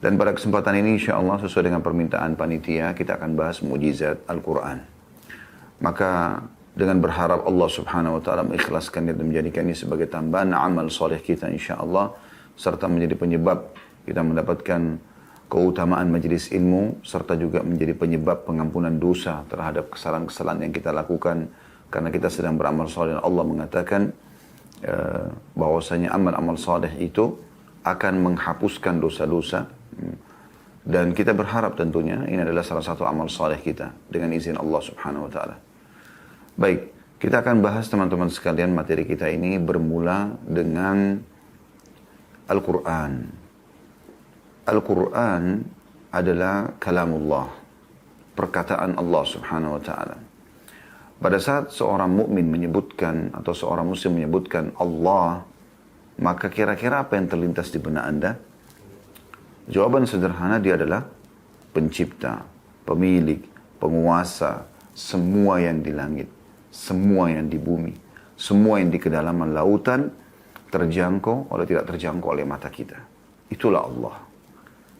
Dan pada kesempatan ini insya Allah sesuai dengan permintaan panitia kita akan bahas mukjizat Al-Quran. Maka dengan berharap Allah subhanahu wa ta'ala mengikhlaskan dan menjadikan ini sebagai tambahan amal soleh kita insya Allah. Serta menjadi penyebab kita mendapatkan keutamaan majelis ilmu. Serta juga menjadi penyebab pengampunan dosa terhadap kesalahan-kesalahan yang kita lakukan. Karena kita sedang beramal soleh dan Allah mengatakan bahwasanya amal-amal soleh itu akan menghapuskan dosa-dosa. Dan kita berharap tentunya ini adalah salah satu amal soleh kita dengan izin Allah subhanahu wa ta'ala. Baik, kita akan bahas teman-teman sekalian materi kita ini bermula dengan Al-Quran. Al-Quran adalah kalamullah, perkataan Allah subhanahu wa ta'ala. Pada saat seorang mukmin menyebutkan atau seorang muslim menyebutkan Allah, maka kira-kira apa yang terlintas di benak Anda? Jawaban sederhana, dia adalah pencipta, pemilik, penguasa, semua yang di langit, semua yang di bumi, semua yang di kedalaman lautan, terjangkau oleh tidak terjangkau oleh mata kita. Itulah Allah.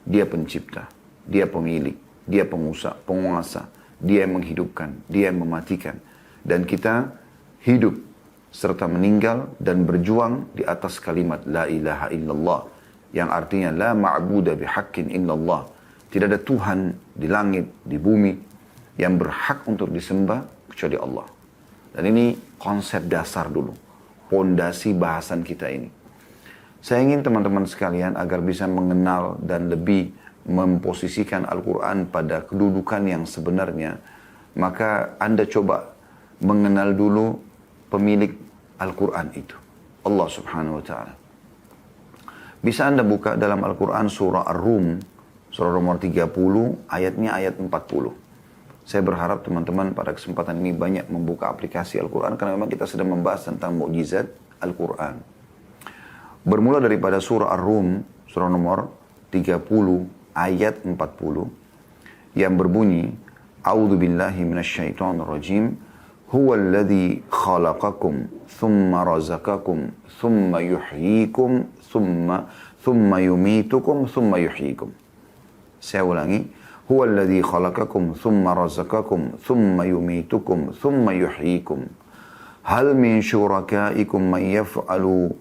Dia pencipta, dia pemilik, dia penguasa, dia yang menghidupkan, dia yang mematikan. Dan kita hidup serta meninggal dan berjuang di atas kalimat La ilaha illallah. Yang artinya la ma'buda bihaqqin illallah. Tidak ada Tuhan di langit, di bumi yang berhak untuk disembah kecuali Allah. Dan ini konsep dasar dulu, pondasi bahasan kita ini. Saya ingin teman-teman sekalian agar bisa mengenal dan lebih memposisikan Al-Quran pada kedudukan yang sebenarnya. Maka Anda coba mengenal dulu pemilik Al-Quran itu, Allah subhanahu wa ta'ala. Bisa Anda buka dalam Al-Quran surah Ar-Rum, surah nomor 30, ayatnya ayat 40. Saya berharap teman-teman pada kesempatan ini banyak membuka aplikasi Al-Quran, karena memang kita sedang membahas tentang mukjizat Al-Quran. Bermula daripada surah Ar-Rum, surah nomor 30, ayat 40, yang berbunyi, A'udzu billahi minasyaitonir rajim, huwallazi khalaqakum, thumma razaqakum, thumma yuhyikum, thumma yumitukum, thumma yuhyikum. Saya ulangi. Huwallazi khalaqakum, thumma razaqakum, thumma yumitukum, thumma yuhyikum. Hal min syurakaikum man yaf'alu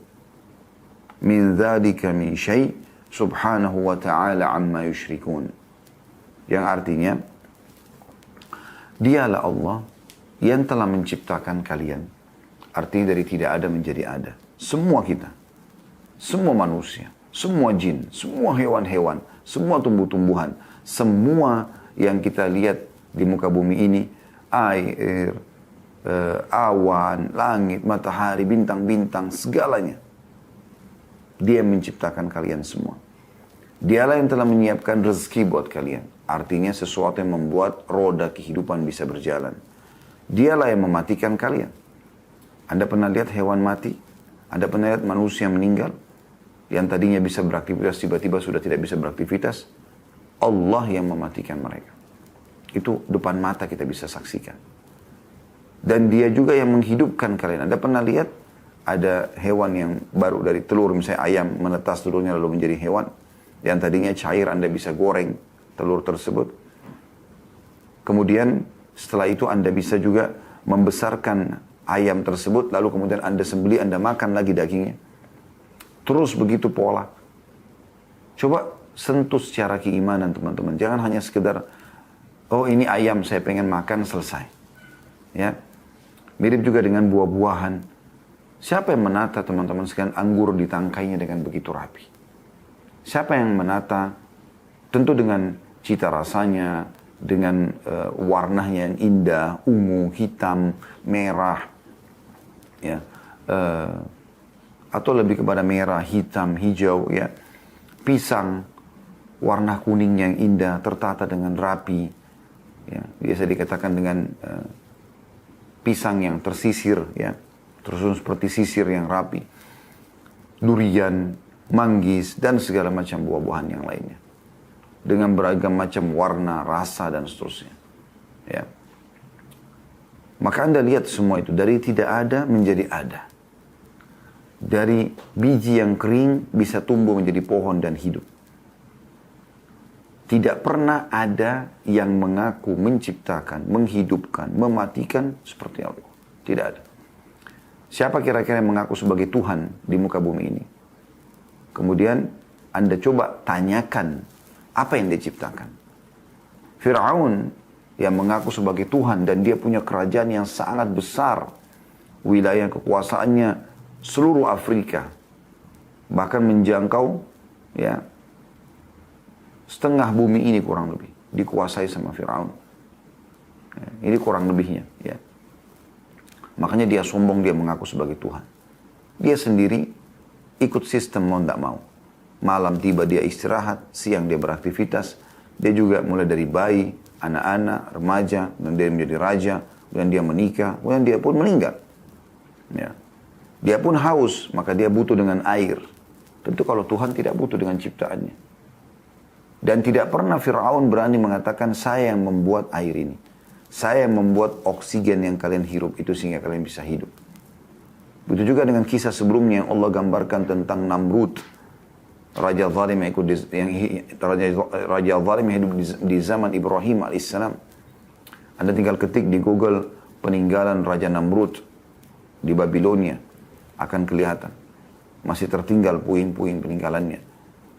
min dzalika min syai' subhanahu wa ta'ala amma yushrikun. Yang artinya, dialah Allah yang telah menciptakan kalian. Artinya dari tidak ada menjadi ada. Semua kita. Semua manusia, semua jin, semua hewan-hewan, semua tumbuh-tumbuhan, semua yang kita lihat di muka bumi ini, air, awan, langit, matahari, bintang-bintang, segalanya. Dia menciptakan kalian semua. Dialah yang telah menyiapkan rezeki buat kalian. Artinya sesuatu yang membuat roda kehidupan bisa berjalan. Dialah yang mematikan kalian. Anda pernah lihat hewan mati? Anda pernah lihat manusia meninggal? Yang tadinya bisa beraktivitas, tiba-tiba sudah tidak bisa beraktivitas. Allah yang mematikan mereka. Itu depan mata kita bisa saksikan. Dan dia juga yang menghidupkan kalian. Anda pernah lihat ada hewan yang baru dari telur, misalnya ayam menetas telurnya lalu menjadi hewan. Yang tadinya cair, Anda bisa goreng telur tersebut. Kemudian setelah itu Anda bisa juga membesarkan ayam tersebut, lalu kemudian Anda sembelih, Anda makan lagi dagingnya. Terus begitu pola. Coba sentuh secara keimanan teman-teman. Jangan hanya sekedar, oh ini ayam saya pengen makan, selesai. Ya, mirip juga dengan buah-buahan. Siapa yang menata teman-teman sekalian anggur di tangkainya dengan begitu rapi? Siapa yang menata? Tentu dengan cita rasanya, dengan warnanya yang indah, ungu, hitam, merah, ya. Atau lebih kepada merah, hitam, hijau, ya. Pisang, warna kuning yang indah, tertata dengan rapi. Ya. Biasa dikatakan dengan pisang yang tersisir, ya. Terus seperti sisir yang rapi. Durian, manggis, dan segala macam buah-buahan yang lainnya. Dengan beragam macam warna, rasa, dan seterusnya. Ya. Maka Anda lihat semua itu, dari tidak ada menjadi ada. Dari biji yang kering bisa tumbuh menjadi pohon dan hidup. Tidak pernah ada yang mengaku menciptakan, menghidupkan, mematikan seperti Allah. Tidak ada. Siapa kira-kira yang mengaku sebagai Tuhan di muka bumi ini? Kemudian Anda coba tanyakan apa yang dia ciptakan. Fir'aun yang mengaku sebagai Tuhan dan dia punya kerajaan yang sangat besar. Wilayah kekuasaannya seluruh Afrika. Bahkan menjangkau ya setengah bumi ini kurang lebih. Dikuasai sama Fir'aun. Ya, ini kurang lebihnya. Ya. Makanya dia sombong, dia mengaku sebagai Tuhan. Dia sendiri ikut sistem mau tidak mau. Malam tiba dia istirahat, siang dia beraktivitas. Dia juga mulai dari bayi, anak-anak, remaja, dan dia menjadi raja, dan dia menikah, dan dia pun meninggal. Ya. Dia pun haus, maka dia butuh dengan air. Tentu kalau Tuhan tidak butuh dengan ciptaannya. Dan tidak pernah Fir'aun berani mengatakan, saya yang membuat air ini. Saya yang membuat oksigen yang kalian hirup itu sehingga kalian bisa hidup. Begitu juga dengan kisah sebelumnya yang Allah gambarkan tentang Namrud. Raja zalim yang hidup di zaman Ibrahim alaihissalam. Anda tinggal ketik di Google peninggalan Raja Namrud di Babilonia. Akan kelihatan. Masih tertinggal puing-puing peninggalannya.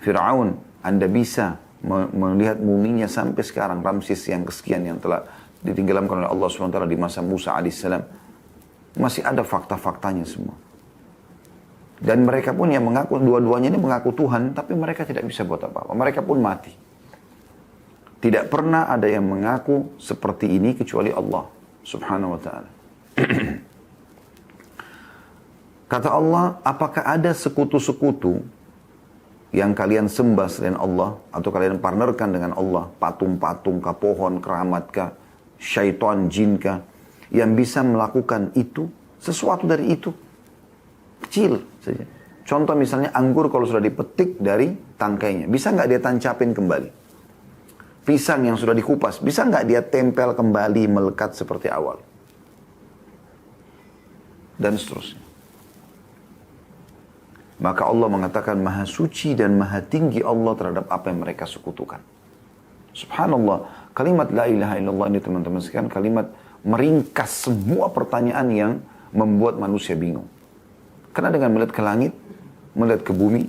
Fir'aun, Anda bisa melihat muminya sampai sekarang. Ramses yang kesekian yang telah ditenggelamkan oleh Allah SWT di masa Musa alaihissalam. Masih ada fakta-faktanya semua. Dan mereka pun yang mengaku, dua-duanya ini mengaku Tuhan, tapi mereka tidak bisa buat apa-apa. Mereka pun mati. Tidak pernah ada yang mengaku seperti ini kecuali Allah subhanahu wa ta'ala. Kata Allah, apakah ada sekutu-sekutu yang kalian sembah selain Allah, atau kalian partnerkan dengan Allah, patung-patung kah, pohon, keramat kah, syaitan, jin kah, yang bisa melakukan itu, sesuatu dari itu, kecil saja. Contoh misalnya anggur kalau sudah dipetik dari tangkainya, bisa nggak dia tancapin kembali? Pisang yang sudah dikupas, bisa nggak dia tempel kembali, melekat seperti awal? Dan seterusnya. Maka Allah mengatakan maha suci dan maha tinggi Allah terhadap apa yang mereka sekutukan. Subhanallah, kalimat la ilaha illallah ini teman-teman sekalian, kalimat meringkas semua pertanyaan yang membuat manusia bingung. Karena dengan melihat ke langit, melihat ke bumi,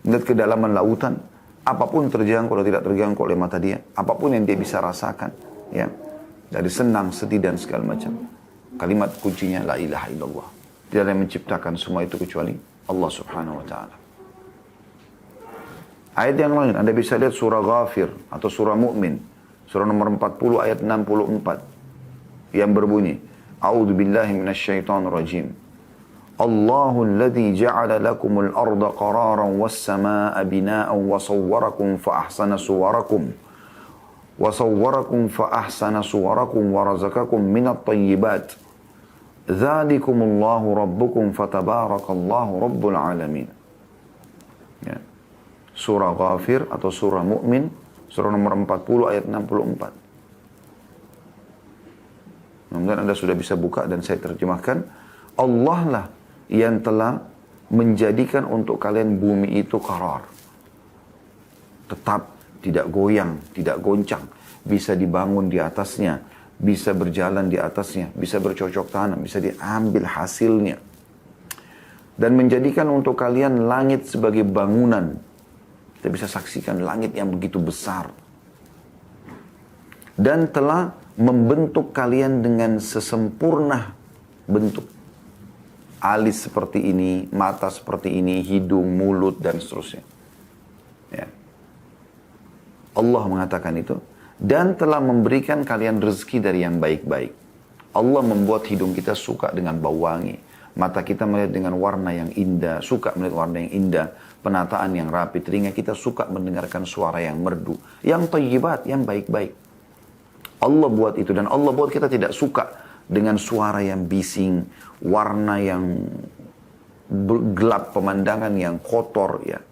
melihat ke kedalaman lautan, apapun terjangkau atau tidak terjangkau oleh mata dia, apapun yang dia bisa rasakan, ya, dari senang, sedih dan segala macam. Kalimat kuncinya la ilaha illallah. Tidak ada yang menciptakan semua itu kecuali Allah subhanahu wa ta'ala. Ayat yang lain, Anda bisa lihat surah Ghafir atau surah Mu'min. Surah nomor 40 ayat 64. Yang berbunyi, A'udhu billahi minasyaitonir rajim. Allahu alladhi ja'ala lakumul arda qararan was samaa'a bina'an wa sawwarakum fa ahsana suwarakum. Wa sawwarakum fa ahsana suwarakum wa razaqakum minat tayyibat. Dzalikumullahu rabbukum fatabarakallahu rabbul alamin. Ya. Surah Ghafir atau surah Mu'min, surah nomor 40 ayat 64. Mudah-mudahan Anda sudah bisa buka dan saya terjemahkan. Allah lah yang telah menjadikan untuk kalian bumi itu qarar. Tetap, tidak goyang, tidak goncang. Bisa dibangun di atasnya, bisa berjalan di atasnya, bisa bercocok tanam, bisa diambil hasilnya. Dan menjadikan untuk kalian langit sebagai bangunan. Kita bisa saksikan langit yang begitu besar. Dan telah membentuk kalian dengan sesempurna bentuk. Alis seperti ini, mata seperti ini, hidung, mulut, dan seterusnya. Ya. Allah mengatakan itu. Dan telah memberikan kalian rezeki dari yang baik-baik. Allah membuat hidung kita suka dengan bau wangi. Mata kita melihat dengan warna yang indah, suka melihat warna yang indah. Penataan yang rapi, telinga kita suka mendengarkan suara yang merdu. Yang thayyibat, yang baik-baik. Allah buat itu dan Allah buat kita tidak suka dengan suara yang bising, warna yang gelap, pemandangan yang kotor. Ya.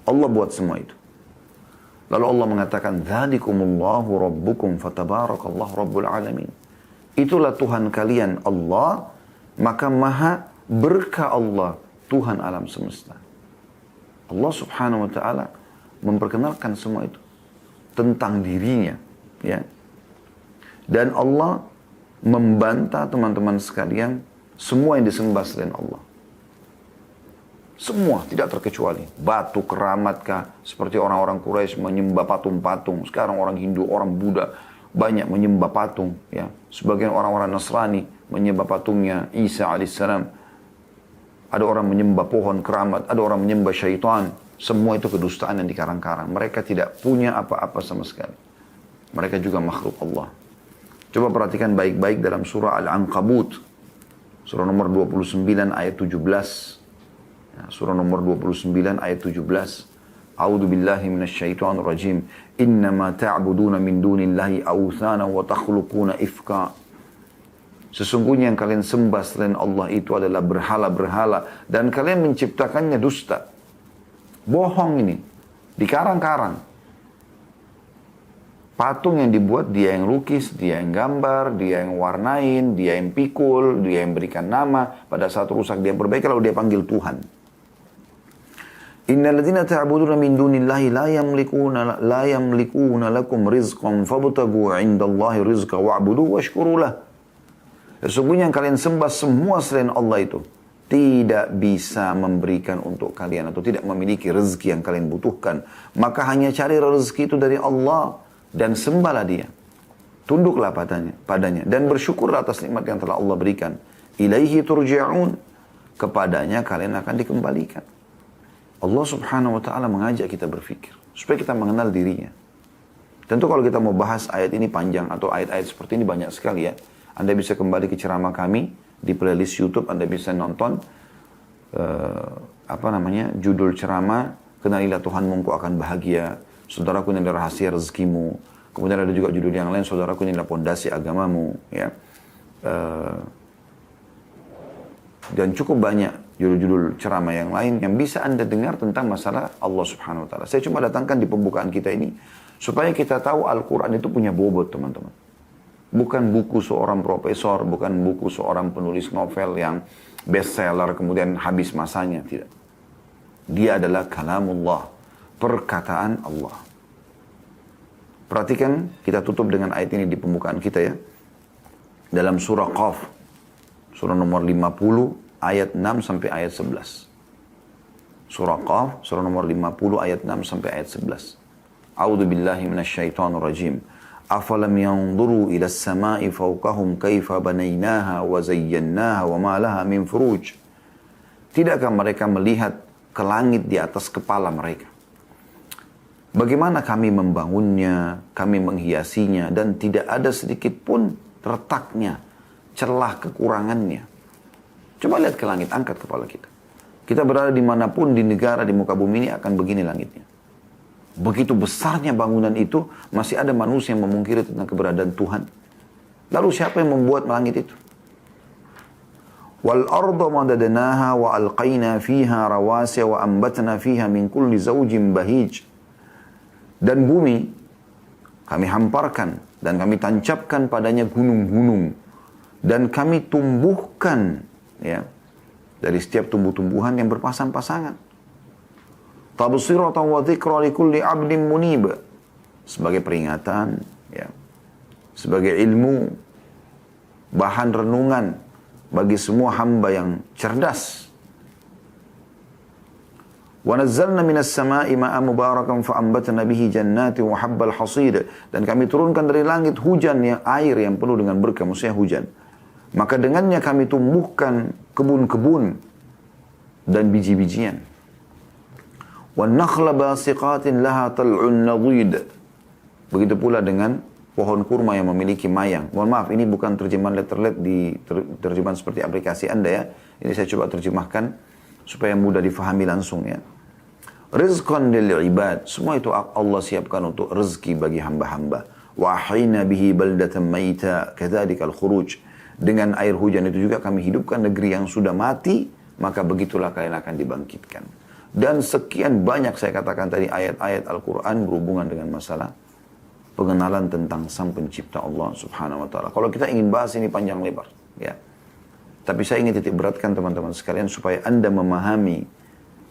Allah buat semua itu. Lalu Allah mengatakan, Dzalikumullahu rabbukum fatabarakallahu rabbul alamin. Itulah Tuhan kalian Allah, maka maha berkah Allah, Tuhan alam semesta. Allah subhanahu wa ta'ala memperkenalkan semua itu tentang dirinya, ya. Dan Allah membantah teman-teman sekalian semua yang disembah selain Allah. Semua, tidak terkecuali. Batu keramatkah, seperti orang-orang Quraisy menyembah patung-patung. Sekarang orang Hindu, orang Buddha banyak menyembah patung, ya. Sebagian orang-orang Nasrani menyembah patungnya Isa alaihissalam. Ada orang menyembah pohon keramat, ada orang menyembah syaitan. Semua itu kedustaan yang dikarang-karang. Mereka tidak punya apa-apa sama sekali. Mereka juga makhluk Allah. Coba perhatikan baik-baik dalam surah Al-Ankabut. Surah nomor 29 ayat 17. Ya, surah nomor 29 ayat 17. A'udzu billahi minasyaitonir rajim. Innama ta'buduna min dunillahi awthana wa takhluquna ifka. Sesungguhnya yang kalian sembah selain Allah itu adalah berhala-berhala dan kalian menciptakannya dusta. Bohong ini. Dikarang-karang. Patung yang dibuat dia yang lukis, dia yang gambar, dia yang warnain, dia yang pikul, dia yang berikan nama. Pada saat rusak dia perbaiki lalu dia panggil Tuhan. Innal ladzina ta'buduna min dunillahi la yamlikuna lakum rizqan fabtagu 'indallahi rizqa wa'budu washkuru lah. Sesungguhnya yang kalian sembah semua selain Allah itu tidak bisa memberikan untuk kalian atau tidak memiliki rezeki yang kalian butuhkan. Maka hanya cari rezeki itu dari Allah dan sembahlah dia. Tunduklah padanya dan bersyukurlah atas nikmat yang telah Allah berikan. Ilaihi turja'un. Kepadanya kalian akan dikembalikan. Allah subhanahu wa ta'ala mengajak kita berfikir supaya kita mengenal dirinya. Tentu kalau kita mau bahas ayat ini panjang atau ayat-ayat seperti ini banyak sekali ya. Anda bisa kembali ke ceramah kami di playlist YouTube. Anda bisa nonton judul ceramah Kenalilah Tuhanmu Engkau Akan Bahagia, Saudaraku ini adalah rahasia rezekimu. Kemudian ada juga judul yang lain, Saudaraku ini adalah pondasi agamamu, ya. Dan cukup banyak judul-judul ceramah yang lain yang bisa Anda dengar tentang masalah Allah subhanahu wa ta'ala. Saya cuma datangkan di pembukaan kita ini supaya kita tahu Al-Quran itu punya bobot, teman-teman. Bukan buku seorang profesor, bukan buku seorang penulis novel yang bestseller kemudian habis masanya, tidak. Dia adalah kalamullah, perkataan Allah. Perhatikan, kita tutup dengan ayat ini di pembukaan kita ya. Dalam surah Qaf, surah nomor 50, ayat 6 sampai ayat 11. Surah Qaf, surah nomor 50, ayat 6 sampai ayat 11. A'udzu billahi minasyaitonir rajim. Afalam yanzuru ila as-sama'i fawqahum kaifa banaynaha wa zayyannaha wa ma laha min furuj. Tidakkah mereka melihat ke langit di atas kepala mereka? Bagaimana kami membangunnya, kami menghiasinya, dan tidak ada sedikit pun retaknya, celah kekurangannya. Coba lihat ke langit, angkat kepala kita. Kita berada dimanapun di negara, di muka bumi ini akan begini langitnya. Begitu besarnya bangunan itu, masih ada manusia yang memungkiri tentang keberadaan Tuhan. Lalu siapa yang membuat langit itu? Wal arda madadnaha wa alqaina fiha rawasiya wa ambatna fiha min kulli zawjin bahij. Dan bumi kami hamparkan dan kami tancapkan padanya gunung-gunung dan kami tumbuhkan ya dari setiap tumbuh-tumbuhan yang berpasang-pasangan. Tabsiratan wa dzikra likulli 'abdin munib, sebagai peringatan ya, sebagai ilmu, bahan renungan bagi semua hamba yang cerdas. Wa nazzalna minas sama'i ma'an mubarakan fa ambatna bihi jannatin wa habbal hasid. Dan kami turunkan dari langit hujan yang air yang penuh dengan berkah, maksudnya hujan. Maka dengannya kami tumbuhkan kebun-kebun dan biji-bijian. Wan nakhla basiqatin laha tal'un nadid. Begitu pula dengan pohon kurma yang memiliki mayang. Mohon maaf, ini bukan terjemahan letter-let di terjemahan seperti aplikasi Anda ya. Ini saya coba terjemahkan supaya mudah difahami langsung ya. Rizqan lil ibad, semua itu Allah siapkan untuk rezeki bagi hamba-hamba. Wa ahina bihi baldatan maita kadzalika al-khuruj. Dengan air hujan itu juga kami hidupkan negeri yang sudah mati, maka begitulah kalian akan dibangkitkan. Dan sekian banyak saya katakan tadi ayat-ayat Al-Quran berhubungan dengan masalah pengenalan tentang Sang Pencipta Allah Subhanahu wa taala. Kalau kita ingin bahas ini panjang lebar, ya. Tapi saya ingin titik beratkan teman-teman sekalian supaya Anda memahami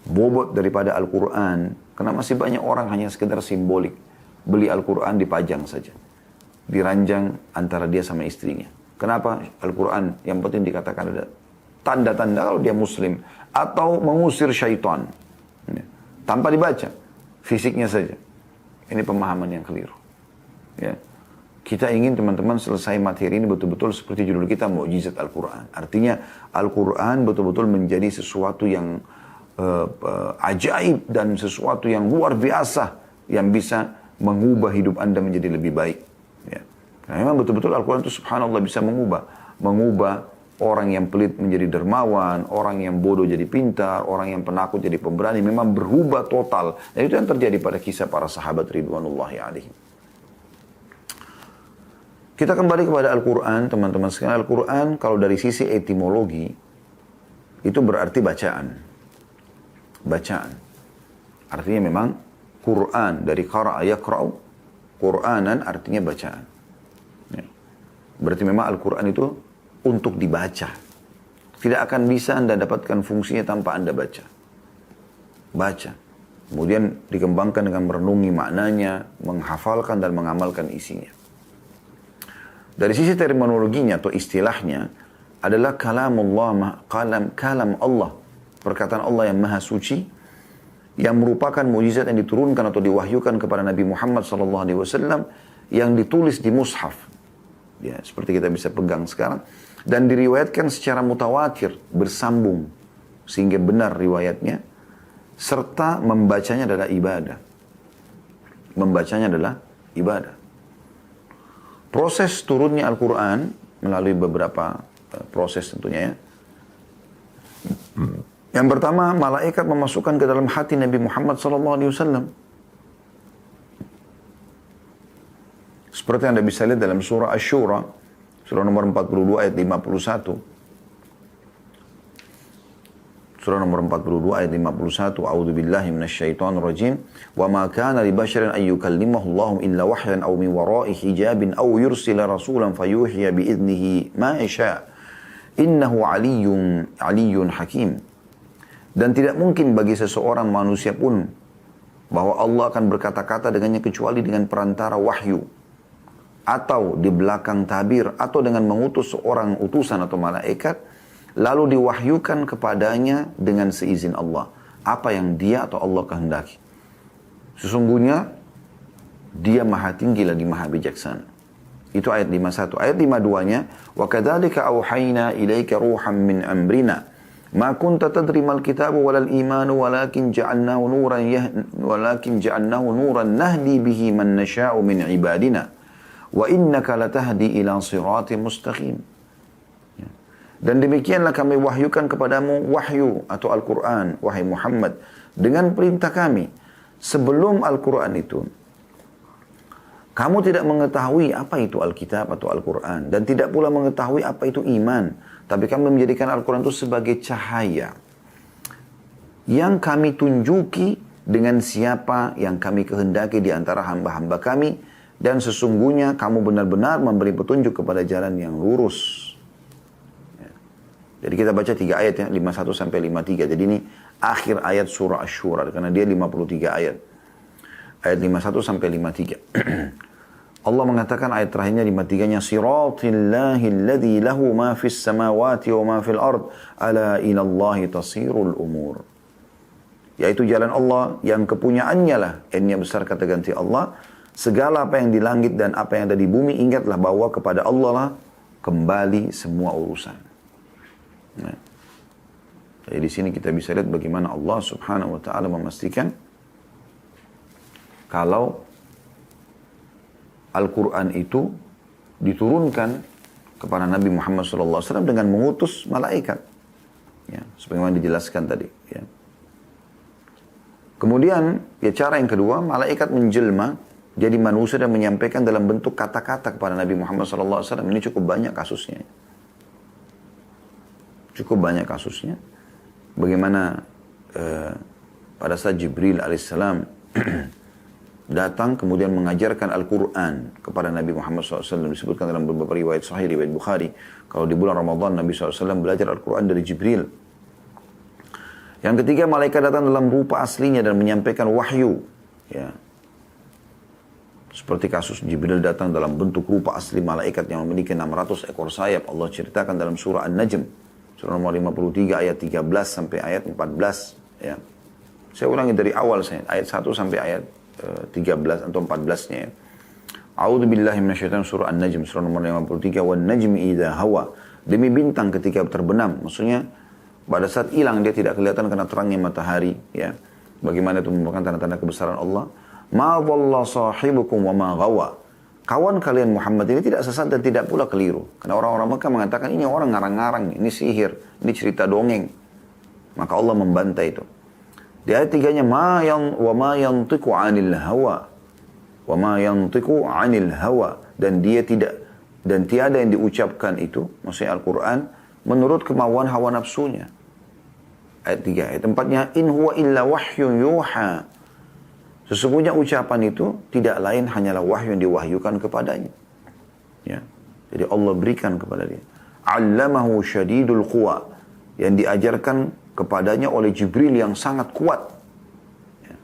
bobot daripada Al-Quran. Karena masih banyak orang hanya sekedar simbolik. Beli Al-Quran dipajang saja. Diranjang antara dia sama istrinya. Kenapa Al-Quran? Yang penting dikatakan ada tanda-tanda kalau dia muslim. Atau mengusir syaitan. Tanpa dibaca. Fisiknya saja. Ini pemahaman yang keliru. Ya. Kita ingin teman-teman selesai materi ini betul-betul seperti judul kita, mukjizat Al-Quran. Artinya Al-Quran betul-betul menjadi sesuatu yang ajaib dan sesuatu yang luar biasa yang bisa mengubah hidup Anda menjadi lebih baik. Ya. Karena memang betul-betul Al-Quran itu subhanallah bisa mengubah orang yang pelit menjadi dermawan, orang yang bodoh jadi pintar, orang yang penakut jadi pemberani. Memang berubah total. Dan itu yang terjadi pada kisah para sahabat ridwanullahi alaihim. Kita kembali kepada Al-Quran, teman-teman sekalian. Al-Quran kalau dari sisi etimologi, itu berarti bacaan. Bacaan. Artinya memang Quran, dari qara'a yaqra'u, Quranan artinya bacaan. Ya. Berarti memang Al-Quran itu untuk dibaca. Tidak akan bisa Anda dapatkan fungsinya tanpa Anda baca. Baca. Kemudian dikembangkan dengan merenungi maknanya, menghafalkan dan mengamalkan isinya. Dari sisi terminologinya atau istilahnya adalah kalamullah, kalam Allah, perkataan Allah yang maha suci, yang merupakan mukjizat yang diturunkan atau diwahyukan kepada Nabi Muhammad SAW yang ditulis di mushaf, ya seperti kita bisa pegang sekarang, dan diriwayatkan secara mutawatir, bersambung sehingga benar riwayatnya, serta membacanya adalah ibadah. Membacanya adalah ibadah. Proses turunnya Al-Quran melalui beberapa proses tentunya ya. Yang pertama, malaikat memasukkan ke dalam hati Nabi Muhammad SAW. Seperti yang Anda bisa lihat dalam surah Asy-Syura, surah nomor 42 ayat 51. Surah nomor 42 ayat 51. A'udzubillahi minasyaitonir rajim. Wa ma kana li basharin ay yukallimahu Allahu illa wahyan aw min wara'i hijabin aw yursila rasulan fayuhiya bi idnihi ma yasha. Innahu aliyyun hakim. Dan tidak mungkin bagi seseorang manusia pun bahwa Allah akan berkata-kata dengannya kecuali dengan perantara wahyu, atau di belakang tabir, atau dengan mengutus seorang utusan atau malaikat, lalu diwahyukan kepadanya dengan seizin Allah. Apa yang dia atau Allah kehendaki. Sesungguhnya dia maha tinggi lagi maha bijaksana. Itu ayat 51. Ayat 52-nya, وَكَذَلِكَ أَوْحَيْنَا إِلَيْكَ رُوحًا مِّنْ أَمْرِنَا مَا كُنْتَ تَدْرِي مَا الْكِتَابُ وَلَا الْإِيمَانُ وَلَكِنْ جَعَلْنَاهُ نُورًا نَهْدِي بِهِ مَنْ نَشَاءُ مِنْ عِبَادِنَا وَإِنَّكَ لَتَهْدِي إِلَى صِرَاطٍ مُسْتَقِيمٍ. Dan demikianlah kami wahyukan kepadamu wahyu atau Al-Quran, wahai Muhammad, dengan perintah kami. Sebelum Al-Quran itu, kamu tidak mengetahui apa itu Alkitab atau Al-Quran. Dan tidak pula mengetahui apa itu iman. Tapi kami menjadikan Al-Quran itu sebagai cahaya yang kami tunjuki dengan siapa yang kami kehendaki di antara hamba-hamba kami. Dan sesungguhnya kamu benar-benar memberi petunjuk kepada jalan yang lurus. Jadi kita baca 3 ayat ya, 51 sampai 53. Jadi ini akhir ayat surah Asy-Syura karena dia 53 ayat. Ayat 51 sampai 53. Allah mengatakan ayat terakhirnya 53-nya, Siratillahi alladhi lahu ma fis samawati wa ma fil ard, ala ilallahi tasirul umur. Yaitu jalan Allah yang kepunyaannya lah, N-nya besar kata ganti Allah, segala apa yang di langit dan apa yang ada di bumi, ingatlah bahwa kepada Allah lah kembali semua urusan. Nah, jadi di sini kita bisa lihat bagaimana Allah Subhanahu wa taala memastikan kalau Al-Quran itu diturunkan kepada Nabi Muhammad SAW dengan mengutus malaikat. Ya, sebagaimana dijelaskan tadi. Ya. Kemudian, ya cara yang kedua, malaikat menjelma jadi manusia dan menyampaikan dalam bentuk kata-kata kepada Nabi Muhammad SAW. Ini cukup banyak kasusnya. Cukup banyak kasusnya. Bagaimana pada saat Jibril alaihissalam datang kemudian mengajarkan Al-Quran kepada Nabi Muhammad SAW. Disebutkan dalam beberapa riwayat sahih, riwayat Bukhari. Kalau di bulan Ramadan Nabi SAW belajar Al-Quran dari Jibril. Yang ketiga, malaikat datang dalam rupa aslinya dan menyampaikan wahyu. Ya. Seperti kasus Jibril datang dalam bentuk rupa asli malaikat yang memiliki 600 ekor sayap. Allah ceritakan dalam surah An-Najm. Surah nomor 53 ayat 13 sampai ayat 14. Ya. Saya ulangi dari awal saya. Ayat 1 sampai ayat 13 atau 14-nya ya. A'udzu billahi minasyaitonir surah An-Najm surah nomor 53 wan najmi idza hawa. Demi bintang ketika terbenam. Maksudnya pada saat hilang dia tidak kelihatan karena terangnya matahari ya. Bagaimana itu merupakan tanda-tanda kebesaran Allah. Ma dhalla sahibukum wa ma ghawa. Kawan kalian Muhammad ini tidak sesat dan tidak pula keliru. Karena orang-orang Mekah mengatakan ini orang ngarang-ngarang, ini sihir, ini cerita dongeng. Maka Allah membantai itu. Di ayat 3-nya wa ma yantiqu 'anil hawa. Wa ma yantiqu 'anil hawa, dan dia tidak dan tiada yang diucapkan itu, maksudnya Al-Qur'an, menurut kemauan hawa nafsunya. Ayat 3, ayat 4-nya in huwa illa wahyun yuha. Sesungguhnya ucapan itu tidak lain hanyalah wahyu yang diwahyukan kepadanya. Ya. Jadi Allah berikan kepada dia. 'Allamahu syadidul quwa, yang diajarkan kepadanya oleh Jibril yang sangat kuat. Ya.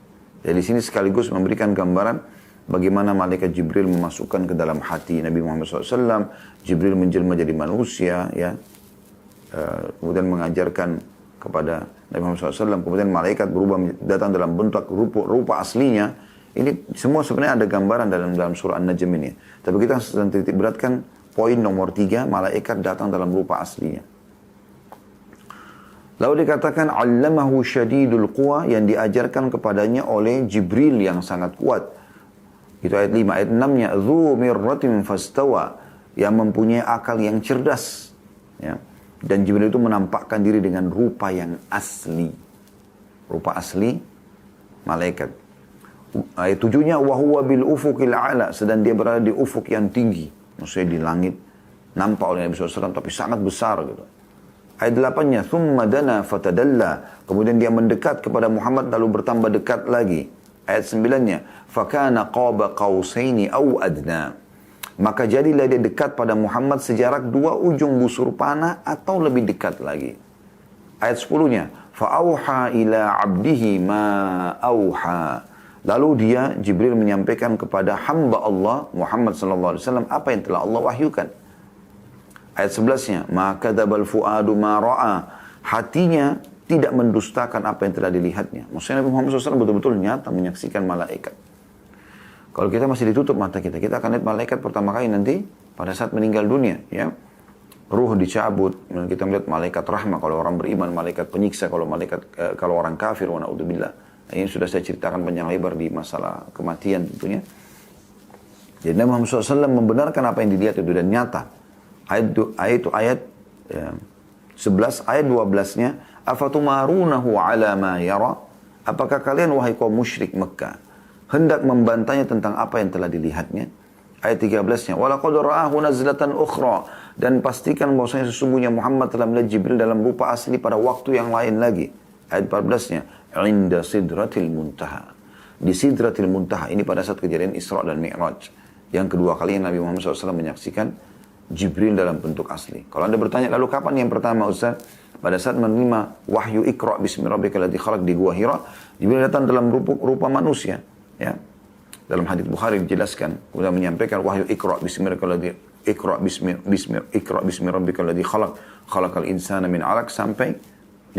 Jadi sini sekaligus memberikan gambaran bagaimana malaikat Jibril memasukkan ke dalam hati Nabi Muhammad SAW. Jibril menjelma jadi manusia, ya. Kemudian mengajarkan kepada Nabi Muhammad SAW. Kemudian malaikat berubah datang dalam bentuk rupa aslinya. Ini semua sebenarnya ada gambaran dalam surah An-Najm ini. Tapi kita sedang titik beratkan poin nomor 3, malaikat datang dalam rupa aslinya. Lalu dikatakan allamahu syadidul quwa, yang diajarkan kepadanya oleh Jibril yang sangat kuat. Itu ayat 5. Ayat 6-nya dzu mirratin fastawa, yang mempunyai akal yang cerdas. Ya. Dan Jibril itu menampakkan diri dengan rupa yang asli. Rupa asli malaikat. Ayat 7-nya wahuwa bil ufuqil a'la, sedang dia berada di ufuk yang tinggi. Maksudnya di langit. Nampak oleh Nabi SAW tapi sangat besar gitu. Ayat 8-nya thumma dana fatadalla, kemudian dia mendekat kepada Muhammad lalu bertambah dekat lagi. Ayat 9-nya fakana qaba qausaini aw adna, maka jadilah dia dekat pada Muhammad sejarak 2 ujung busur panah atau lebih dekat lagi. Ayat 10-nya fa'auha ila abdihi ma auha, lalu dia Jibril menyampaikan kepada hamba Allah Muhammad sallallahu alaihi wasallam apa yang telah Allah wahyukan. Ayat 11-nya maka dzabal fuadu ma ra'a, hatinya tidak mendustakan apa yang telah dilihatnya. Maksudnya Nabi Muhammad SAW betul-betul nyata menyaksikan malaikat. Kalau kita masih ditutup mata kita akan lihat malaikat pertama kali nanti pada saat meninggal dunia, ya. Ruh dicabut, kita melihat malaikat rahmah kalau orang beriman, malaikat penyiksa kalau orang kafir, wa na'udzubillah. Ini sudah saya ceritakan panjang lebar di masalah kematian tentunya. Jadi Nabi Muhammad SAW membenarkan apa yang dilihat itu dan nyata. Ayat 11, ayat 12-nya afatumarunahu ala ma yara, apakah kalian wahai kaum musyrik Mekah hendak membantahnya tentang apa yang telah dilihatnya. Ayat 13-nya walaqad ra'ahu nazlatan ukhra, dan pastikan bahwasanya sesungguhnya Muhammad telah melihat Jibril dalam rupa asli pada waktu yang lain lagi. Ayat 14-nya inda sidratil muntaha, di sidratil muntaha, ini pada saat kejadian Isra dan Mi'raj yang kedua kali Nabi Muhammad SAW menyaksikan Jibril dalam bentuk asli. Kalau Anda bertanya, lalu kapan yang pertama Ustaz? Pada saat menerima wahyu Iqra bismi rabbikal ladzi khalaq di Gua Hira, Jibril datang dalam rupa manusia, ya. Dalam hadits Bukhari dijelaskan, kemudian menyampaikan wahyu Iqra bismi rabbikal ladzi khalaq, khalaqal insana min 'alaq, sampai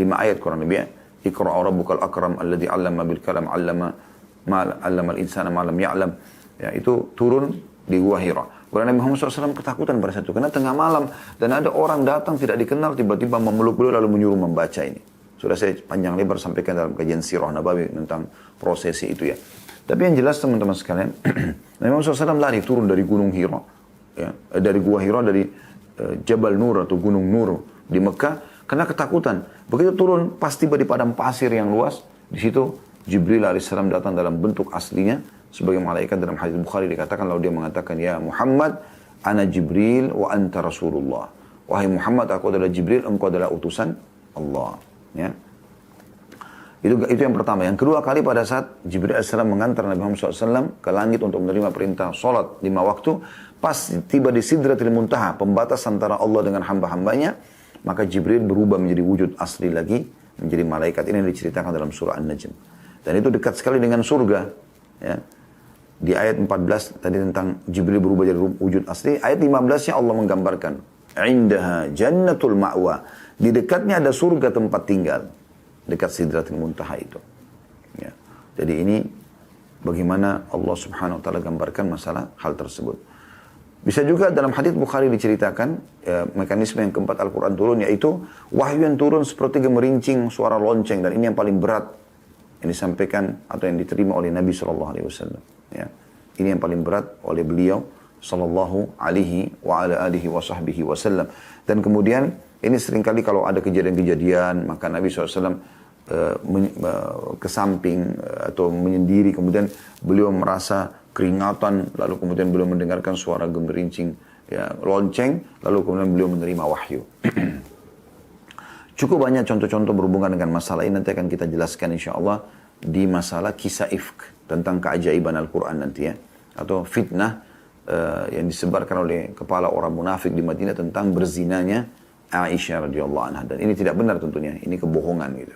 5 ayat kurang lebih, ya. Iqra rabbukal akram alladzi 'allama bil kalam 'allamal insana ma lam ya'lam. Ya, itu turun di Gua Hira. Karena Nabi Muhammad SAW ketakutan pada saat itu. Karena tengah malam dan ada orang datang tidak dikenal tiba-tiba memeluk beliau lalu menyuruh membaca ini. Sudah saya panjang lebar sampaikan dalam kajian Sirah Nabawi tentang prosesi itu ya. Tapi yang jelas teman-teman sekalian, Nabi Muhammad SAW lari turun dari Gunung Hira. Ya, dari Gua Hira, dari Jabal Nur atau Gunung Nur di Mekah. Karena ketakutan. Begitu turun pas tiba di padang pasir yang luas. Di situ Jibril alaihissalam datang dalam bentuk aslinya. Sebagai malaikat dalam hadis Bukhari dikatakan lalu dia mengatakan, ya Muhammad, ana Jibril wa anta Rasulullah. Wahai Muhammad, aku adalah Jibril, engkau adalah utusan Allah. Ya. Itu yang pertama. Yang kedua kali pada saat Jibril AS mengantar Nabi Muhammad SAW ke langit untuk menerima perintah sholat 5 waktu, pas tiba di Sidratil Muntaha, pembatas antara Allah dengan hamba-hambanya, maka Jibril berubah menjadi wujud asli lagi menjadi malaikat. Ini diceritakan dalam surah An-Najm. Dan itu dekat sekali dengan surga. Ya. Di ayat 14 tadi tentang Jibril berubah jadi wujud asli. Ayat 15-nya Allah menggambarkan. Indaha jannatul ma'wa. Di dekatnya ada surga tempat tinggal. Dekat Sidratul Muntaha itu. Ya. Jadi ini bagaimana Allah subhanahu wa ta'ala gambarkan masalah hal tersebut. Bisa juga dalam hadits Bukhari diceritakan mekanisme yang keempat Al-Quran turun, yaitu wahyu yang turun seperti gemerincing suara lonceng. Dan ini yang paling berat yang disampaikan atau yang diterima oleh Nabi SAW. Ya. Ini yang paling berat oleh beliau sallallahu alaihi wa ala alihi wa sahbihi wasallam. Dan kemudian ini seringkali kalau ada kejadian-kejadian maka Nabi SAW ke samping atau menyendiri, kemudian beliau merasa keringatan, lalu kemudian beliau mendengarkan suara gemerincing ya, lonceng, lalu kemudian beliau menerima wahyu. Cukup banyak contoh-contoh berhubungan dengan masalah ini, nanti akan kita jelaskan insyaAllah di masalah kisah ifk, tentang keajaiban Al-Quran nanti ya. Atau fitnah yang disebarkan oleh kepala orang munafik di Madinah tentang berzinanya Aisyah radhiyallahu anha. Dan ini tidak benar tentunya, ini kebohongan gitu.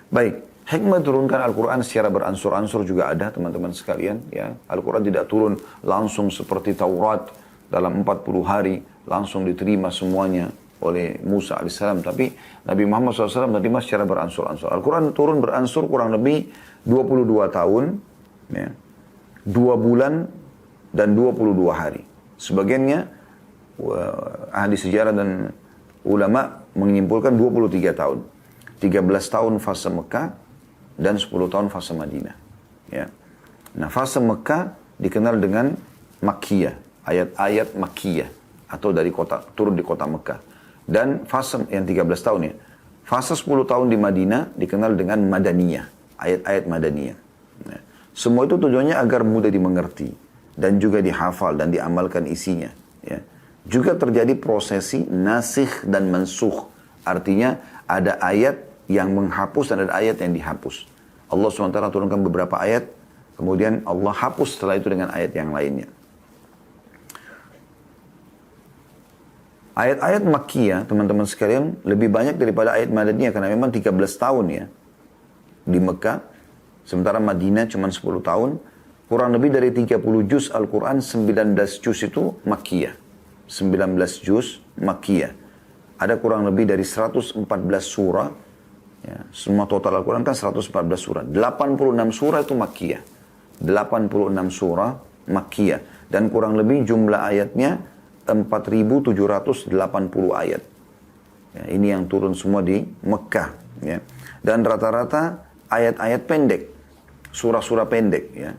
Baik, hikmah turunkan Al-Quran secara beransur-ansur juga ada teman-teman sekalian. Ya. Al-Quran tidak turun langsung seperti Taurat dalam 40 hari, langsung diterima semuanya oleh Musa AS. Tapi Nabi Muhammad SAW menerima secara beransur-ansur. Al-Quran turun beransur kurang lebih 22 tahun, ya, 2 bulan dan 22 hari. Sebagiannya ahli sejarah dan ulama menyimpulkan 23 tahun. 13 tahun fase Mekah dan 10 tahun fase Madinah. Ya. Nah, fase Mekah dikenal dengan Makkiyah, ayat-ayat Makkiyah atau dari kota, turun di kota Mekah. Dan fase yang 13 tahun ya. Fase 10 tahun di Madinah dikenal dengan Madaniyah, ayat-ayat Madaniyah. Nah, semua itu tujuannya agar mudah dimengerti dan juga dihafal dan diamalkan isinya. Ya. Juga terjadi prosesi nasikh dan mansukh. Artinya ada ayat yang menghapus dan ada ayat yang dihapus. Allah SWT turunkan beberapa ayat, kemudian Allah hapus setelah itu dengan ayat yang lainnya. Ayat-ayat Makkiyah, teman-teman sekalian, lebih banyak daripada ayat Madaniyah, karena memang 13 tahun ya di Mekah, sementara Madinah cuma 10 tahun, kurang lebih dari 30 juz Al-Quran, 19 juz itu Makkiyah. 19 juz Makkiyah. Ada kurang lebih dari 114 surah. Ya, semua total Al-Quran kan 114 surah. 86 surah itu Makkiyah. 86 surah Makkiyah. Dan kurang lebih jumlah ayatnya 4.780 ayat. Ya, ini yang turun semua di Mekah. Ya. Dan rata-rata ayat-ayat pendek. Surah-surah pendek. Ya.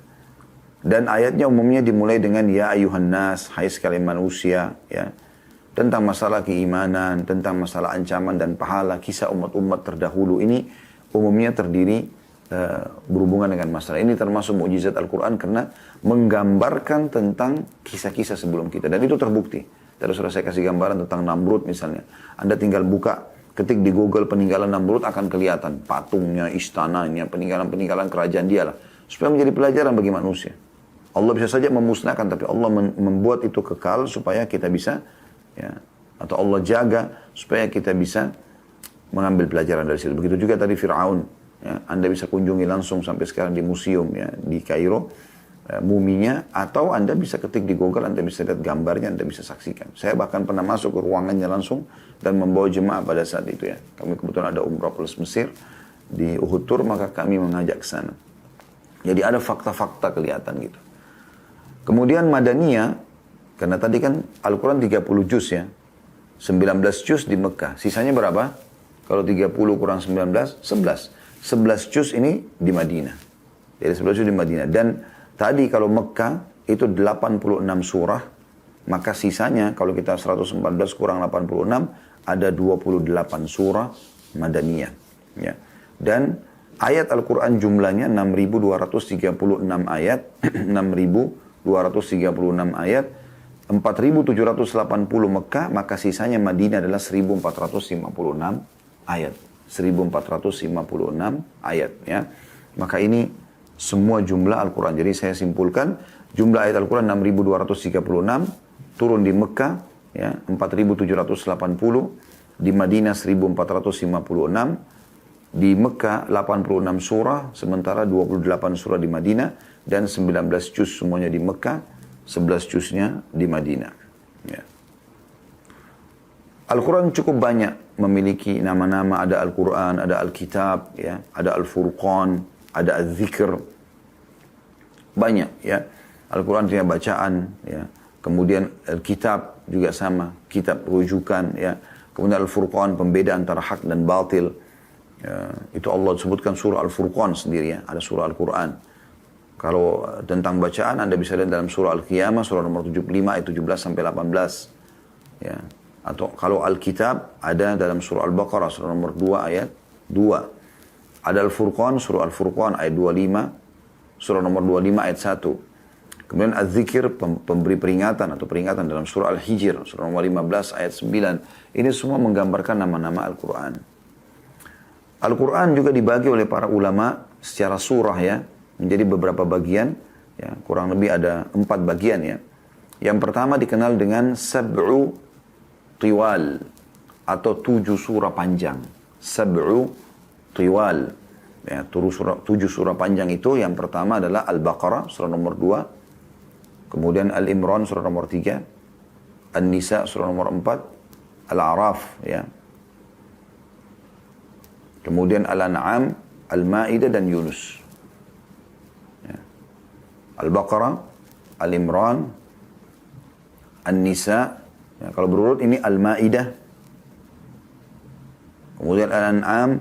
Dan ayatnya umumnya dimulai dengan Ya ayuhan nas, hai sekalian manusia. Ya. Tentang masalah keimanan, tentang masalah ancaman dan pahala, kisah umat-umat terdahulu ini umumnya terdiri berhubungan dengan masalah. Ini termasuk mukjizat Al-Quran karena menggambarkan tentang kisah-kisah sebelum kita. Dan itu terbukti. Tadi sudah saya kasih gambaran tentang Namrud misalnya. Anda tinggal buka, ketik di Google peninggalan Namrud akan kelihatan. Patungnya, istananya, peninggalan-peninggalan kerajaan dia lah. Supaya menjadi pelajaran bagi manusia. Allah bisa saja memusnahkan, tapi Allah membuat itu kekal supaya kita bisa ya, atau Allah jaga supaya kita bisa mengambil pelajaran dari situ. Begitu juga tadi Fir'aun. Ya, Anda bisa kunjungi langsung sampai sekarang di museum ya, di Kairo, muminya, atau Anda bisa ketik di Google, Anda bisa lihat gambarnya, Anda bisa saksikan. Saya bahkan pernah masuk ke ruangannya langsung dan membawa jemaah pada saat itu ya. Kami kebetulan ada umrah plus Mesir di Uhud Tur, maka kami mengajak ke sana. Jadi ada fakta-fakta kelihatan gitu. Kemudian Madaniyah, karena tadi kan Al-Quran 30 juz ya. 19 juz di Mekah. Sisanya berapa? Kalau 30 kurang 19, 11. 11 juz ini di Madinah. Jadi 11 juz di Madinah. Dan tadi kalau Mekah itu 86 surah. Maka sisanya kalau kita 114 kurang 86, ada 28 surah Madaniyah. Ya. Dan ayat Al-Quran jumlahnya 6.236 ayat. 6.236 ayat. 4.780 Mekah, maka sisanya Madinah adalah 1.456 ayat. 1.456 ayat. Ya. Maka ini semua jumlah Al-Quran. Jadi saya simpulkan, jumlah ayat Al-Quran 6.236, turun di Mekah, ya, 4.780, di Madinah 1.456, Di Mekah 86 surah, sementara 28 surah di Madinah, dan 19 juz semuanya di Mekah, 11 juznya di Madinah. Ya. Al-Quran cukup banyak memiliki nama-nama, ada Al-Quran, ada Al-Kitab, ya, ada Al-Furqan, ada Al-Zikr. Banyak, ya. Al-Quran punya bacaan, ya. Kemudian Al-Kitab juga sama, kitab rujukan, ya. Kemudian Al-Furqan, pembeda antara hak dan batil. Ya, itu Allah sebutkan surah Al-Furqan sendiri, ya. Ada surah Al-Quran. Kalau tentang bacaan Anda bisa lihat dalam surah Al-Qiyamah, surah nomor 75 ayat 17 sampai 18. Ya. Atau kalau Alkitab ada dalam surah Al-Baqarah, surah nomor 2 ayat 2. Ada Al-Furqan, surah Al-Furqan ayat 25, surah nomor 25 ayat 1. Kemudian Az-Zikir, pemberi peringatan atau peringatan dalam surah Al-Hijr, surah nomor 15 ayat 9. Ini semua menggambarkan nama-nama Al-Quran. Al-Quran juga dibagi oleh para ulama secara surah, ya, menjadi beberapa bagian, ya, kurang lebih ada 4 bagian, ya. Yang pertama dikenal dengan sab'u tiwal atau 7 surah panjang. Sab'u tiwal, ya, 7 surah panjang itu yang pertama adalah Al-Baqarah surah nomor 2, kemudian Al-Imran surah nomor 3, An-Nisa surah nomor 4, Al-A'raf, ya. Kemudian Al-An'am, Al-Ma'idah dan Yunus. Ya. Al-Baqarah, Al-Imran, An-Nisa, ya, kalau berurut ini Al-Ma'idah, kemudian Al-An'am,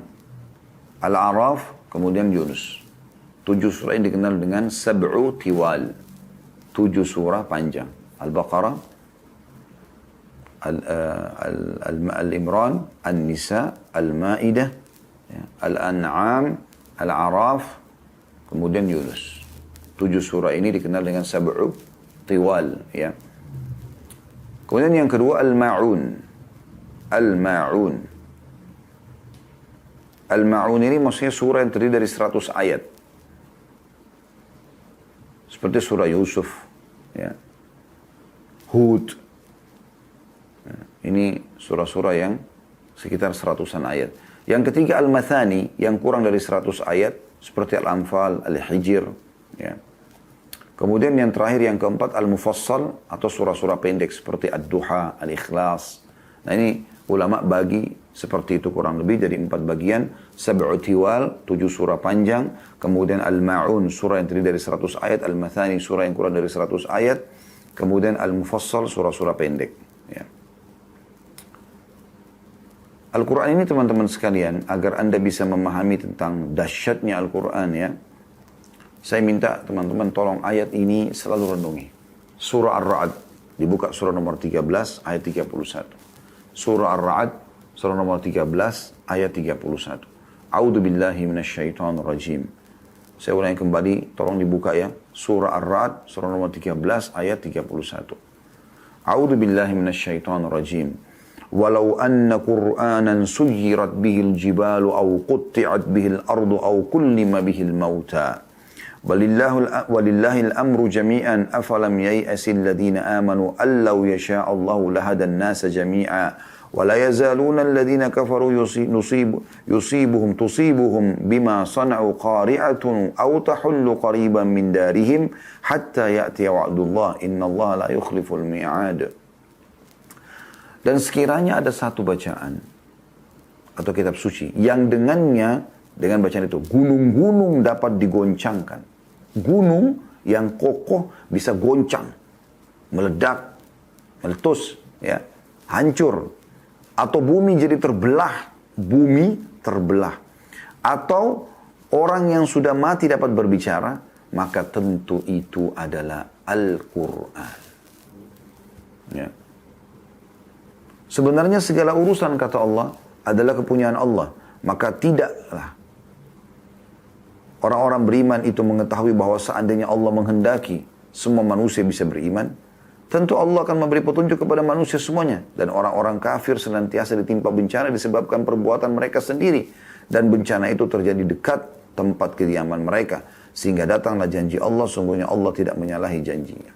Al-A'raf, kemudian Yunus. 7 surah ini dikenal dengan Sab'u Tiwal. 7 surah panjang. Al-Baqarah, Al-Imran, An-Nisa, Al-Ma'idah, ya, Al-An'am, Al-A'raf, kemudian Yunus. 7 surah ini dikenal dengan Sab'u Tiwal, ya. Kemudian yang kedua Al-Ma'un. Al-Ma'un. Al-Ma'un ini maksudnya surah yang terdiri dari 100 ayat. Seperti surah Yusuf, ya. Hud. Ya, ini surah-surah yang sekitar 100-an ayat. Yang ketiga Al-Mathani, yang kurang dari 100 ayat, seperti Al-Anfal, Al-Hijr, ya. Kemudian yang terakhir, yang keempat, Al-Mufassal, atau surah-surah pendek, seperti Ad-Duha, Al-Ikhlas. Nah ini, ulama bagi seperti itu kurang lebih, jadi 4 bagian. Sab'u Tiwal, 7 surah panjang. Kemudian Al-Ma'un, surah yang terdiri dari 100 ayat. Al-Mathani, surah yang kurang dari 100 ayat. Kemudian Al-Mufassal, surah-surah pendek, ya. Al-Quran ini teman-teman sekalian, agar Anda bisa memahami tentang dahsyatnya Al-Quran, ya. Saya minta teman-teman tolong ayat ini selalu renungi. Surah Ar-Ra'd, dibuka surah nomor 13 ayat 31. Surah Ar-Ra'd, surah nomor 13 ayat 31. A'udzu billahi minasyaitonir rajim. Saya ulangi kembali, tolong dibuka, ya. Surah Ar-Ra'd, surah nomor 13 ayat 31. A'udzu billahi minasyaitonir rajim. Walau anna Qur'anan suyirat bihil jibalu aw qutti'at bihil ardu aw kullima bihil mauta. Walillahil amru jami'an afalam yai'asil ladhina amanu allau yasha'allahu lahadan nasa jami'a wa la yazaluna alladhina kafaru tusibuhum bima sana'u qari'atun aw tahullu qariban min darihim hatta ya'tiya wa'dullah innallaha la yukhliful mi'ad. Dan sekiranya ada satu bacaan atau kitab suci yang dengannya, dengan bacaan itu, gunung-gunung dapat digoncangkan. Gunung yang kokoh bisa goncang, meledak, meletus, ya, hancur. Atau bumi jadi terbelah, bumi terbelah. Atau orang yang sudah mati dapat berbicara, maka tentu itu adalah Al-Quran. Ya. Sebenarnya segala urusan, kata Allah, adalah kepunyaan Allah. Maka tidaklah orang-orang beriman itu mengetahui bahwa seandainya Allah menghendaki semua manusia bisa beriman, tentu Allah akan memberi petunjuk kepada manusia semuanya. Dan orang-orang kafir senantiasa ditimpa bencana disebabkan perbuatan mereka sendiri. Dan bencana itu terjadi dekat tempat kediaman mereka. Sehingga datanglah janji Allah, sungguhnya Allah tidak menyalahi janjinya.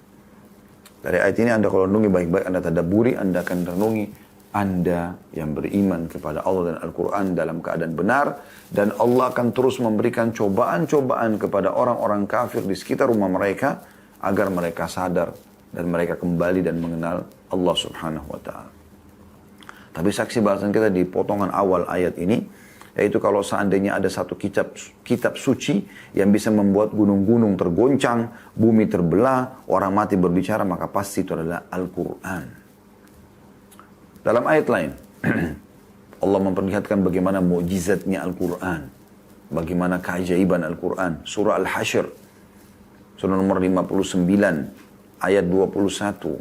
Dari ayat ini Anda kalau renungi baik-baik, Anda tadabburi, Anda akan renungi Anda yang beriman kepada Allah dan Al-Quran dalam keadaan benar, dan Allah akan terus memberikan cobaan-cobaan kepada orang-orang kafir di sekitar rumah mereka agar mereka sadar dan mereka kembali dan mengenal Allah Subhanahu wa Ta'ala. Tapi saksi bahasan kita di potongan awal ayat ini, yaitu kalau seandainya ada satu kitab suci yang bisa membuat gunung-gunung tergoncang, bumi terbelah, orang mati berbicara, maka pasti itu adalah Al-Quran. Dalam ayat lain, Allah memperlihatkan bagaimana mukjizatnya Al-Quran, bagaimana keajaiban Al-Quran. Surah Al-Hasyr, surah nomor 59, ayat 21.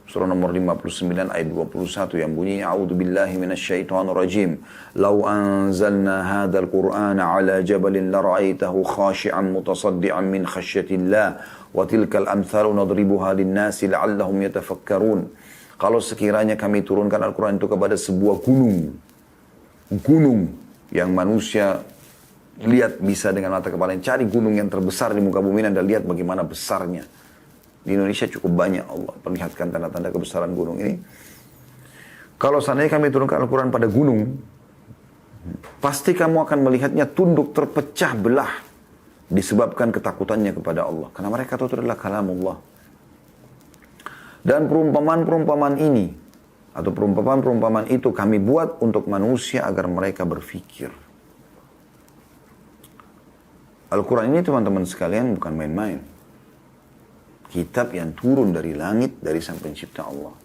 Surah nomor 59 ayat 21 yang bunyinya, A'udzu billahi minasyaitonir rajim. Lau anzalna hadzal Qur'ana 'ala jabalin la ra'aitahu khashi'an mutasaddian min khasyatillah wa tilkal amthalu nadribuha lin-nasi la'allahum yatafakkarun. Kalau sekiranya kami turunkan Al-Quran itu kepada sebuah gunung yang manusia lihat bisa dengan mata kepala, cari gunung yang terbesar di muka bumi dan Anda lihat bagaimana besarnya. Di Indonesia cukup banyak Allah perlihatkan tanda-tanda kebesaran gunung ini. Kalau seandainya kami turunkan Al-Quran pada gunung, pasti kamu akan melihatnya tunduk terpecah belah disebabkan ketakutannya kepada Allah. Karena mereka tahu itu adalah kalamullah. Dan perumpamaan-perumpamaan ini, atau perumpamaan-perumpamaan itu kami buat untuk manusia agar mereka berfikir. Al-Quran ini teman-teman sekalian bukan main-main. Kitab yang turun dari langit, dari sang pencipta Allah.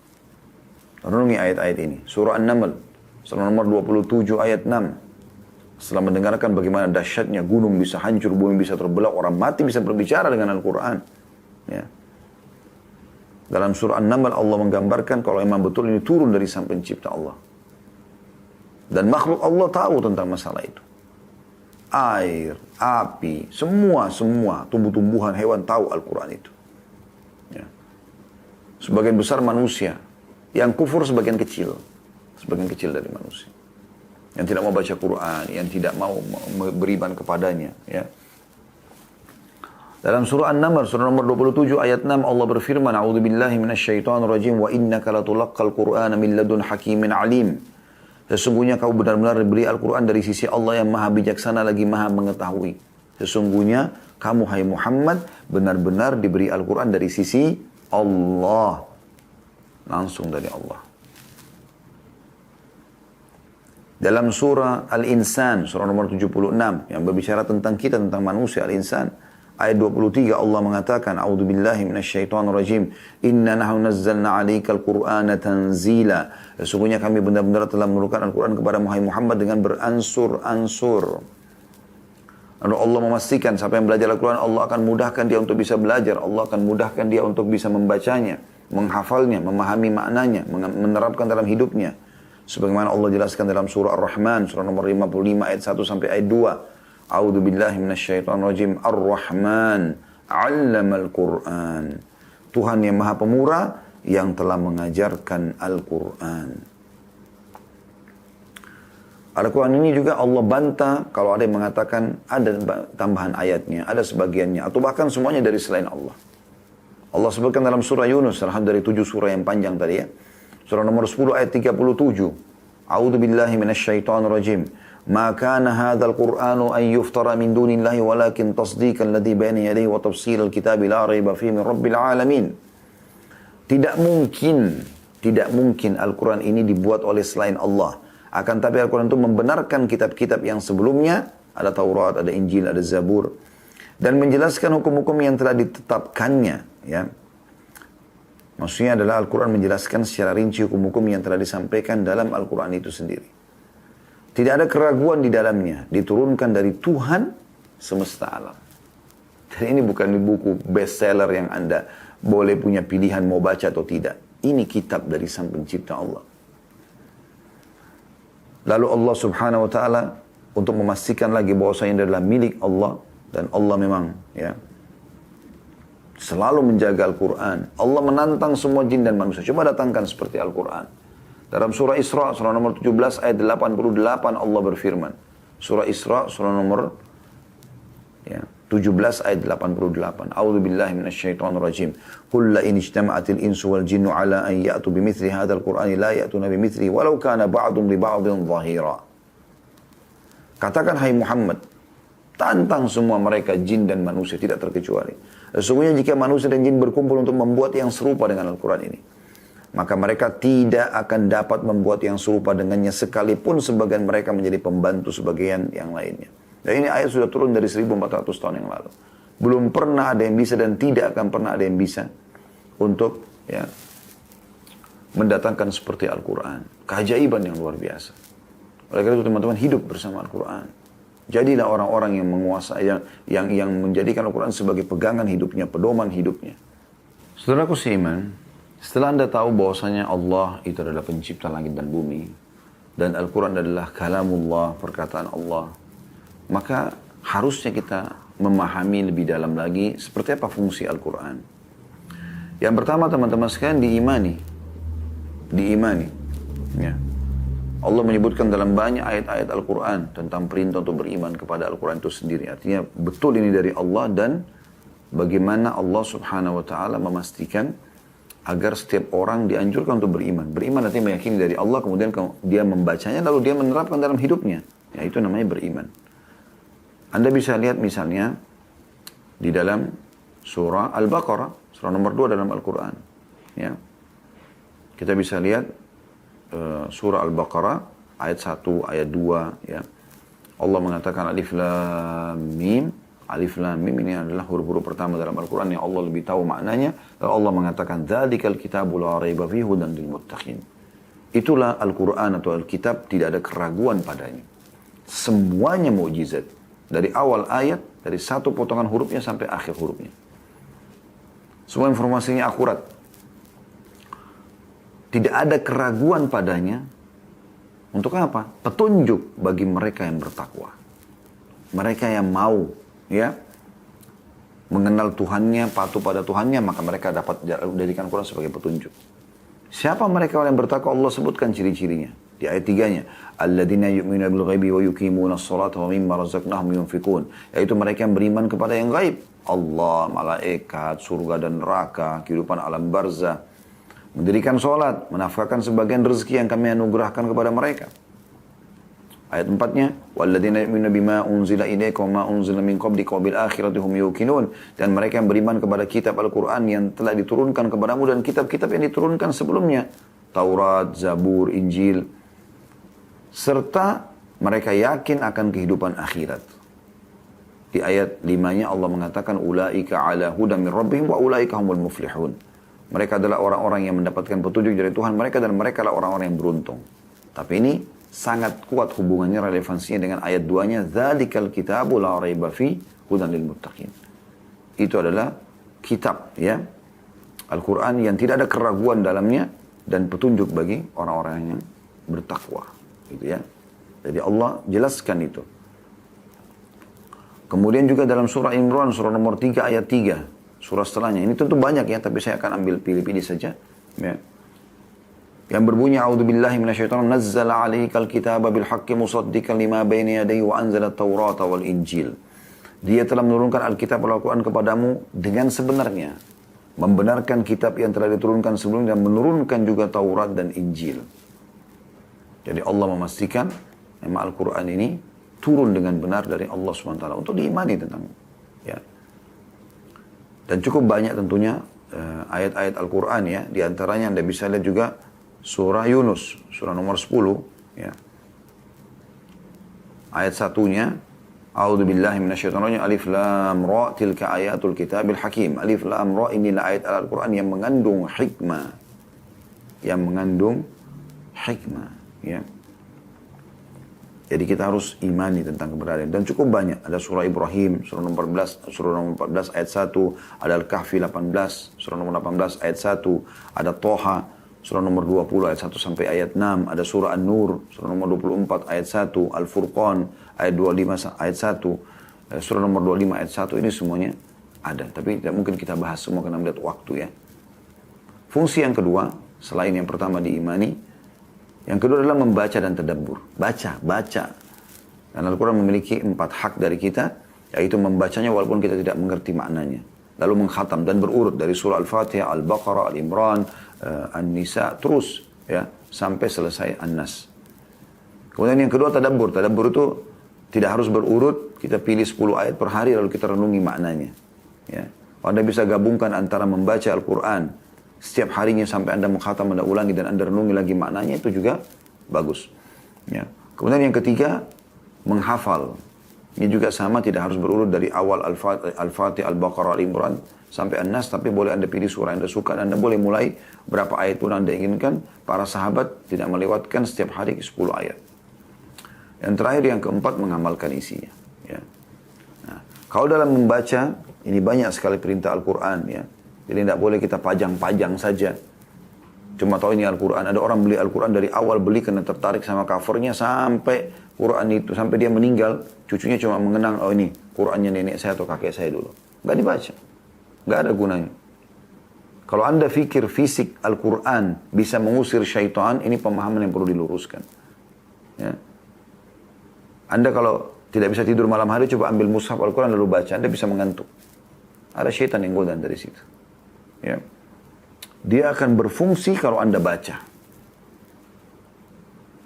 Renungi ayat-ayat ini. Surah An-Naml, surah nomor 27 ayat 6. Setelah mendengarkan bagaimana dahsyatnya gunung bisa hancur, bumi bisa terbelah, orang mati bisa berbicara dengan Al-Quran. Ya. Dalam surah An-Naml Allah menggambarkan kalau memang betul ini turun dari sang pencipta Allah. Dan makhluk Allah tahu tentang masalah itu. Air, api, semua tumbuh-tumbuhan, hewan tahu Al-Quran itu. Ya. Sebagian besar manusia. Yang kufur sebagian kecil. Sebagian kecil dari manusia. Yang tidak mau baca Quran, yang tidak mau beriman kepadanya. Ya. Dalam surah An-Naml, surah nomor 27 ayat 6, Allah berfirman, A'udzu billahi minasyaitonir rajim, wa innaka latulaqqal Qur'ana min ladun hakimin alim. Sesungguhnya kau benar-benar diberi Al-Quran dari sisi Allah yang maha bijaksana lagi maha mengetahui. Sesungguhnya kamu, hai Muhammad, benar-benar diberi Al-Quran dari sisi Allah. Langsung dari Allah. Dalam surah Al-Insan, surah nomor 76, yang berbicara tentang kita, tentang manusia, Al-Insan, ayat 23 Allah mengatakan, A'udzu billahi minasyaitonir rajim, inna nahnu nazzalna 'alaikal Qur'ana tanzila. Sesungguhnya kami benar-benar telah menurunkan Al-Quran kepada Muhammad dengan beransur-ansur. Lalu Allah memastikan siapa yang belajar Al-Quran, Allah akan mudahkan dia untuk bisa belajar, Allah akan mudahkan dia untuk bisa membacanya, menghafalnya, memahami maknanya, menerapkan dalam hidupnya. Sebagaimana Allah jelaskan dalam surah Ar-Rahman, surah nomor 55 ayat 1 sampai ayat 2. A'udzu billahi minasyaitonir rajim. Ar-Rahman 'allamal Qur'an. Tuhan yang Maha Pemurah yang telah mengajarkan Al-Quran. Al-Quran ini juga Allah bantah kalau ada yang mengatakan ada tambahan ayatnya, ada sebagiannya, atau bahkan semuanya dari selain Allah. Allah sebutkan dalam surah Yunus, salah dari 7 surah yang panjang tadi ya. Surah nomor 10 ayat 37. A'udzu billahi minasyaitonir rajim. Ma kana hadzal Qur'anu an yuftara min dunillahi walakin tasdiqal ladzi baina yadayhi wa tafsilal kitabi la raiba fihi min rabbil alamin. Tidak mungkin Al-Quran ini dibuat oleh selain Allah. Akan tapi Al-Quran itu membenarkan kitab-kitab yang sebelumnya, ada Taurat, ada Injil, ada Zabur, dan menjelaskan hukum-hukum yang telah ditetapkannya, ya. Maksudnya adalah Al-Quran menjelaskan secara rinci hukum-hukum yang telah disampaikan dalam Al-Quran itu sendiri. Tidak ada keraguan di dalamnya. Diturunkan dari Tuhan semesta alam. Dan ini bukan buku bestseller yang Anda boleh punya pilihan mau baca atau tidak. Ini kitab dari Sang Pencipta Allah. Lalu Allah Subhanahu wa taala untuk memastikan lagi bahwasanya adalah milik Allah dan Allah memang ya selalu menjaga Al-Quran. Allah menantang semua jin dan manusia. Coba datangkan seperti Al-Quran. Dalam surah Isra, surah nomor 17 ayat 88 Allah berfirman. Surah Isra, surah nomor 17 ayat 88. A'udzubillahi minasyaitonirrajim. Qul la in ijtama'atil insu wal jinnu ala an ya'tu bimithli hadzal qur'ani la ya'tuna bimithlihi walau kana ba'dhum li ba'dhin dhahira. Katakan hai Muhammad, tantang semua mereka jin dan manusia tidak terkecuali. Sesungguhnya jika manusia dan jin berkumpul untuk membuat yang serupa dengan Al-Quran ini, maka mereka tidak akan dapat membuat yang serupa dengannya sekalipun sebagian mereka menjadi pembantu sebagian yang lainnya. Dan ini ayat sudah turun dari 1400 tahun yang lalu. Belum pernah ada yang bisa dan tidak akan pernah ada yang bisa untuk mendatangkan seperti Al-Quran. Keajaiban yang luar biasa. Oleh karena itu teman-teman, hidup bersama Al-Quran. Jadilah orang-orang yang menguasai, yang menjadikan Al-Quran sebagai pegangan hidupnya, pedoman hidupnya. Saudaraku seiman, setelah Anda tahu bahwasanya Allah itu adalah pencipta langit dan bumi, dan Al-Quran adalah kalamullah, perkataan Allah, maka harusnya kita memahami lebih dalam lagi seperti apa fungsi Al-Quran. Yang pertama teman-teman sekalian, diimani. Ya. Allah menyebutkan dalam banyak ayat-ayat Al-Quran tentang perintah untuk beriman kepada Al-Quran itu sendiri. Artinya betul ini dari Allah, dan bagaimana Allah subhanahu wa ta'ala memastikan agar setiap orang dianjurkan untuk beriman. Beriman artinya meyakini dari Allah, kemudian dia membacanya lalu dia menerapkan dalam hidupnya. Ya, itu namanya beriman. Anda bisa lihat misalnya di dalam surah Al-Baqarah, surah nomor 2 dalam Al-Quran. Ya. Kita bisa lihat surah Al-Baqarah ayat 1, ayat 2. Ya. Allah mengatakan alif lam mim. Alif lam mim ini adalah huruf-huruf pertama dalam Al-Quran yang Allah lebih tahu maknanya. Lalu Allah mengatakan dzalikal kitabu la raiba fihi hudan lil muttaqin. Itulah Al-Quran atau Al-Kitab, tidak ada keraguan padanya. Semuanya mukjizat. Dari awal ayat, dari satu potongan hurufnya sampai akhir hurufnya. Semua informasinya akurat. Tidak ada keraguan padanya. Untuk apa? Petunjuk bagi mereka yang bertakwa. Mereka yang mau mengenal Tuhannya, patuh pada Tuhannya, maka mereka dapat jadikan Quran sebagai petunjuk. Siapa mereka yang bertakwa? Allah sebutkan ciri-cirinya di ayat 3-nya. Alladzina yu'minuna bil ghaibi wa yuqimuna as-salata wa mimma razaqnahum yunfiqun. Yaitu mereka yang beriman kepada yang gaib. Allah, malaikat, surga dan neraka, kehidupan alam barzah. Mendirikan salat, menafkahkan sebagian rezeki yang kami anugerahkan kepada mereka. Ayat 4-nya, walladzina yu'minuna bima unzila ilaika wa ma unzila min qablika wa bil akhirati hum yuqinun. Dan mereka yang beriman kepada kitab Al-Quran yang telah diturunkan kepadamu dan kitab-kitab yang diturunkan sebelumnya. Taurat, Zabur, Injil. Serta mereka yakin akan kehidupan akhirat. Di ayat 5-nya Allah mengatakan ulaika ala hudan min rabbihim wa ulaika humul muflihun. Mereka adalah orang-orang yang mendapatkan petunjuk dari Tuhan mereka dan mereka adalah orang-orang yang beruntung. Tapi ini sangat kuat hubungannya, relevansinya dengan ayat 2-nya dzalikal kitabu la raiba fi hudan lil muttaqin. Itu adalah kitab Al-Quran yang tidak ada keraguan dalamnya dan petunjuk bagi orang-orang yang bertakwa. Gitu ya. Jadi Allah jelaskan itu. Kemudian juga dalam surah Imran, surah nomor 3 ayat 3. Surah setelahnya. Ini tentu banyak ya, tapi saya akan ambil pilih-pilih saja. Ya. Yang berbunyi, A'udzubillahi minasyaitonir nazzala 'alaikal kitaba bil haqqi musaddiqan lima baina yadayhi wa anzala at-taurata wal injil. Dia telah menurunkan Alkitab Al-Quran kepadamu dengan sebenarnya. Membenarkan kitab yang telah diturunkan sebelumnya dan menurunkan juga Taurat dan Injil. Jadi Allah memastikan memang Al-Quran ini turun dengan benar dari Allah SWT untuk diimani tentang. Ya. Dan cukup banyak tentunya ayat-ayat Al-Quran ya. Di antaranya Anda bisa lihat juga surah Yunus, surah nomor 10. Ya. Ayat 1-nya, A'udzubillahi minasyaitonir rajim, alif lam ra tilka ayatul kitabil hakim. Alif lam ra inilah ayat Al-Quran yang mengandung hikmah. Yang mengandung hikmah. Ya. Jadi kita harus imani tentang keberadaan. Dan cukup banyak. Ada surah Ibrahim, surah nomor 14 ayat 1. Ada Al-Kahfi 18, surah nomor 18 ayat 1. Ada Toha, surah nomor 20 ayat 1 sampai ayat 6. Ada surah An-Nur, surah nomor 24 ayat 1. Al-Furqan ayat 25 ayat 1. Surah nomor 25 ayat 1. Ini semuanya ada. Tapi tidak mungkin kita bahas semua karena melihat waktu ya. Fungsi yang kedua, selain yang pertama diimani, yang kedua adalah membaca dan tadabbur. Baca. Dan Al-Quran memiliki 4 hak dari kita. Yaitu membacanya walaupun kita tidak mengerti maknanya. Lalu mengkhatam dan berurut dari surah Al-Fatihah, Al-Baqarah, Al-Imran, An-Nisa, terus ya sampai selesai An-Nas. Kemudian yang kedua tadabbur. Tadabbur itu tidak harus berurut, kita pilih 10 ayat per hari lalu kita renungi maknanya. Ya. Anda bisa gabungkan antara membaca Al-Quran setiap harinya sampai Anda mengkhatam, Anda ulangi dan Anda renungi lagi maknanya, itu juga bagus. Ya. Kemudian yang ketiga, menghafal. Ini juga sama, tidak harus berurut dari awal Al-Fatih, Al-Baqarah, Al-Imran sampai An-Nas, tapi boleh Anda pilih surah yang Anda suka dan Anda boleh mulai berapa ayat pun Anda inginkan. Para sahabat tidak melewatkan setiap hari 10 ayat. Yang terakhir, yang keempat, mengamalkan isinya. Ya. Nah, kalau dalam membaca, ini banyak sekali perintah Al-Quran. Ya. Jadi tidak boleh kita pajang-pajang saja. Cuma tahu ini Al-Quran. Ada orang beli Al-Quran dari awal beli karena tertarik sama covernya sampai Quran itu, sampai dia meninggal, cucunya cuma mengenang, oh ini Qurannya nenek saya atau kakek saya dulu. Nggak dibaca. Nggak ada gunanya. Kalau Anda fikir fisik Al-Quran bisa mengusir syaitan, ini pemahaman yang perlu diluruskan. Ya. Anda kalau tidak bisa tidur malam hari, coba ambil mushaf Al-Quran lalu baca, Anda bisa mengantuk. Ada syaitan yang godaan dari situ. Ya. Dia akan berfungsi kalau Anda baca.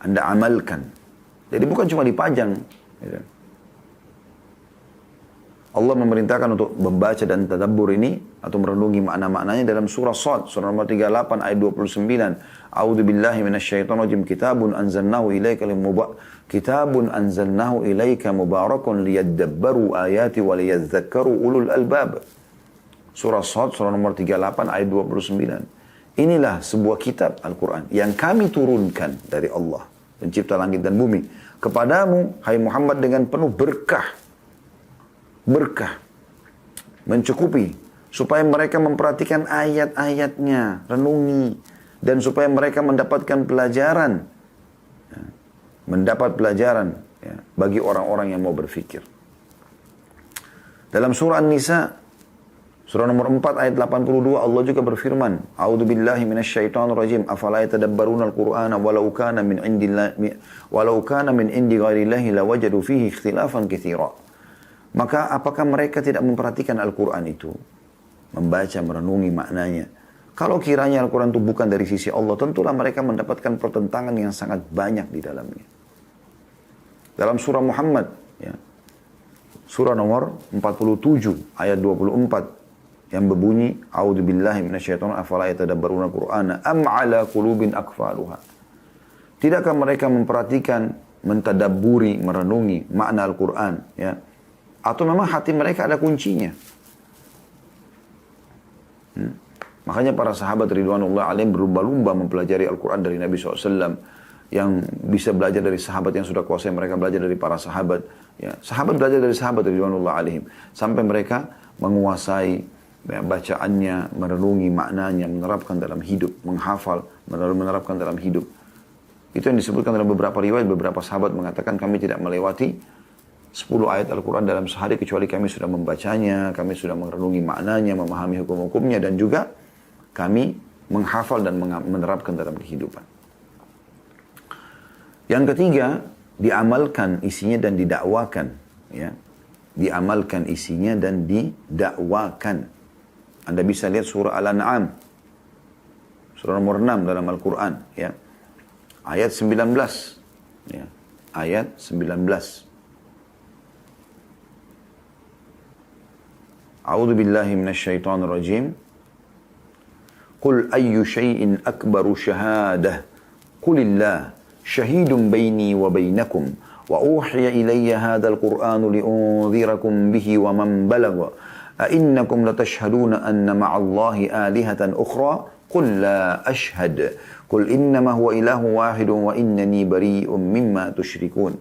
Anda amalkan. Jadi bukan cuma dipajang. Gitu. Allah memerintahkan untuk membaca dan tadabbur ini atau merenungi makna-maknanya dalam surah Shad, surah nomor 38 ayat 29. A'udzu billahi minasyaitonir rajim. Kitabun anzalnahu ilaika mubarakun liyadabbaru ayati wa liyadhakkaru ulul albab. Surah Shad, surah nomor 38 ayat 29. Inilah sebuah kitab Al-Quran yang kami turunkan dari Allah, pencipta langit dan bumi, kepadamu, hai Muhammad, dengan penuh berkah. Berkah. Mencukupi. Supaya mereka memperhatikan ayat-ayatnya. Renungi. Dan supaya mereka mendapatkan pelajaran. Mendapat pelajaran. Ya, bagi orang-orang yang mau berfikir. Dalam surah An-Nisa, surah nomor 4 ayat 82, Allah juga berfirman, A'udzu billahi minasyaitonir rajim, afala yatadabbaruna al-Qur'ana walau kana min indi ghairillahi lawajadu fihi ikhtilafan katsira. Maka apakah mereka tidak memperhatikan Al-Qur'an itu? Membaca, merenungi maknanya. Kalau kiranya Al-Qur'an itu bukan dari sisi Allah, tentulah mereka mendapatkan pertentangan yang sangat banyak di dalamnya. Dalam surah Muhammad, ya, surah nomor 47 ayat 24, yang berbunyi, A'udzu billahi minasyaitonir afala yatadabbaruna al-Qur'ana am 'ala qulubin aqfaluha. Tidakkah mereka memperhatikan, mentadabburi, merenungi makna Al-Qur'an, ya? Atau memang hati mereka ada kuncinya? Makanya para sahabat ridwanullah alaihim berlumba-lumba mempelajari Al-Qur'an dari Nabi SAW. Yang bisa belajar dari sahabat yang sudah kuasai, mereka belajar dari para sahabat. Ya, sahabat belajar dari sahabat ridwanullah alaihim. Sampai mereka menguasai bacaannya, merenungi maknanya, menerapkan dalam hidup, menghafal, menerapkan dalam hidup. Itu yang disebutkan dalam beberapa riwayat, beberapa sahabat mengatakan kami tidak melewati 10 ayat Al-Quran dalam sehari kecuali kami sudah membacanya, kami sudah merenungi maknanya, memahami hukum-hukumnya, dan juga kami menghafal dan menerapkan dalam kehidupan. Yang ketiga, diamalkan isinya dan didakwakan. Ya. Diamalkan isinya dan didakwakan. Anda bisa lihat surah Al-An'am. Surah nomor 6 dalam Al-Quran. Ya. Ayat 19. Ya. Ayat 19. A'udzu billahi minasyaitonir rajim. Qul ayyu syai'in akbaru syahadah. Qulillah syahidun baini wa bainakum. Wa uhiya ilayya hadzal Qur'anu li'unzirakum bihi wa man balagha. أئنكم لتشهدون أن مع الله آلهة أخرى قل لا أشهد قل إنما هو إله واحد وإنني بريء مما تشركون.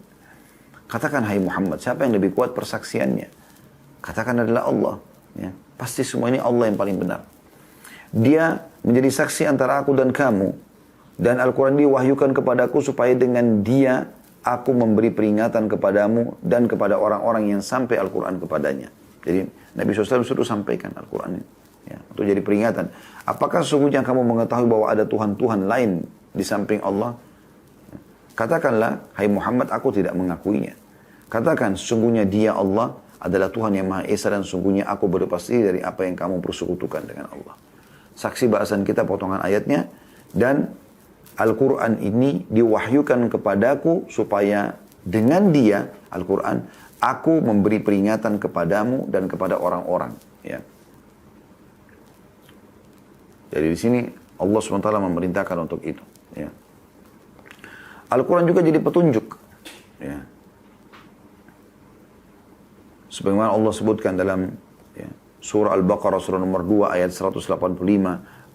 Katakan hai Muhammad, siapa yang lebih kuat persaksiannya? Katakan adalah Allah. Ya. Pasti semua ini Allah yang paling benar. Dia menjadi saksi antara aku dan kamu. Dan Al-Quran diwahyukan kepadaku supaya dengan dia aku memberi peringatan kepadamu dan kepada orang-orang yang sampai Al-Quran kepadanya. Jadi Nabi SAW suruh sampaikan Al-Quran ini. Ya, untuk jadi peringatan. Apakah sesungguhnya kamu mengetahui bahwa ada Tuhan-Tuhan lain di samping Allah? Katakanlah, hai Muhammad, aku tidak mengakuinya. Katakan, sesungguhnya dia Allah adalah Tuhan yang Maha Esa dan sungguhnya aku berlepas diri dari apa yang kamu persekutukan dengan Allah. Saksi bahasan kita potongan ayatnya, dan Al-Quran ini diwahyukan kepadaku supaya dengan dia, Al-Quran, aku memberi peringatan kepadamu dan kepada orang-orang. Ya. Jadi di sini Allah SWT memerintahkan untuk itu. Ya. Al-Quran juga jadi petunjuk. Ya. Sebagaimana Allah sebutkan dalam surah Al-Baqarah surah nomor 2 ayat 185.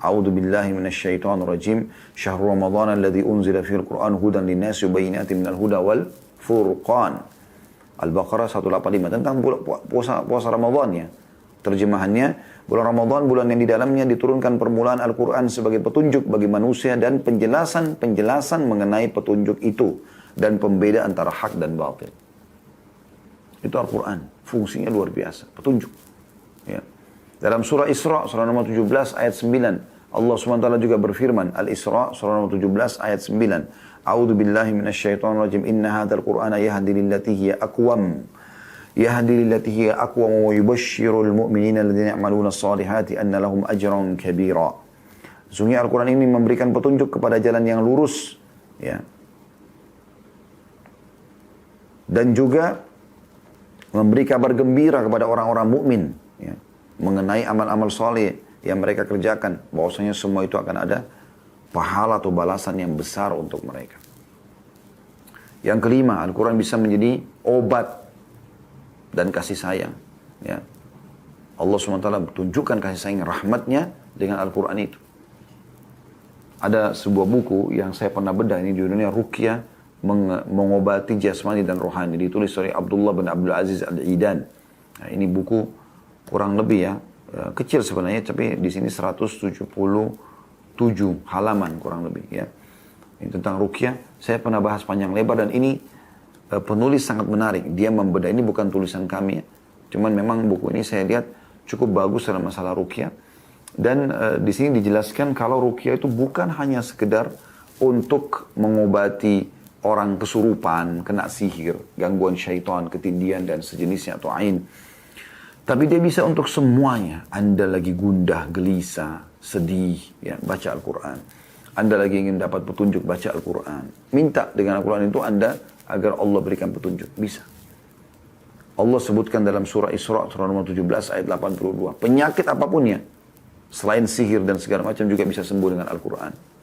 A'udzu billahi minasyaitonir rajim. Syahrul Ramadan alladzi unzila fihil Qur'an hudan lin-nasi wa bayyinatin minal huda wal furqan. Al-Baqarah 185 tentang puasa Ramadan ya. Terjemahannya, bulan Ramadan bulan yang di dalamnya diturunkan permulaan Al-Quran sebagai petunjuk bagi manusia dan penjelasan mengenai petunjuk itu dan pembeda antara hak dan batil. Itu Al-Quran. Fungsinya luar biasa. Petunjuk. Ya. Dalam surah Isra, surah nomor 17 ayat 9. Allah SWT juga berfirman. Al-Isra, surah nomor 17 ayat 9. A'udzu billahi minasyaitonir rajim. Inna hadzal Qur'ana yahdi lillati hiya aqwam. Yahdi lillati hiya aqwam wa yubashshirul mu'minina alladziina ya'maluna as-salihati anna lahum ajran kabira. Sungguh Al-Quran ini memberikan petunjuk kepada jalan yang lurus. Ya. Dan juga memberi kabar gembira kepada orang-orang mukmin ya, mengenai amal-amal soleh yang mereka kerjakan, bahwasanya semua itu akan ada pahala atau balasan yang besar untuk mereka. Yang kelima, Al-Quran bisa menjadi obat dan kasih sayang. Ya. Allah SWT tunjukkan kasih sayang rahmatnya dengan Al-Quran itu. Ada sebuah buku yang saya pernah bedah ini di dunia Ruqyah, mengobati jasmani dan rohani, ditulis oleh Abdullah bin Abdul Aziz Al-Idan. Nah, ini buku kurang lebih ya, kecil sebenarnya, tapi di sini 177 halaman kurang lebih ya. Ini tentang ruqyah, saya pernah bahas panjang lebar, dan ini penulis sangat menarik. Dia membedah, ini bukan tulisan kami ya. Cuman memang buku ini saya lihat cukup bagus dalam masalah ruqyah. Dan di sini dijelaskan kalau ruqyah itu bukan hanya sekedar untuk mengobati orang kesurupan, kena sihir, gangguan syaitan, ketindian dan sejenisnya atau ain. Tapi dia bisa untuk semuanya. Anda lagi gundah, gelisah, sedih, ya, baca Al-Quran. Anda lagi ingin dapat petunjuk, baca Al-Quran. Minta dengan Al-Quran itu Anda agar Allah berikan petunjuk. Bisa. Allah sebutkan dalam surah Isra, surah nomor 17 ayat 82. Penyakit apapun ya, selain sihir dan segala macam juga bisa sembuh dengan Al-Quran.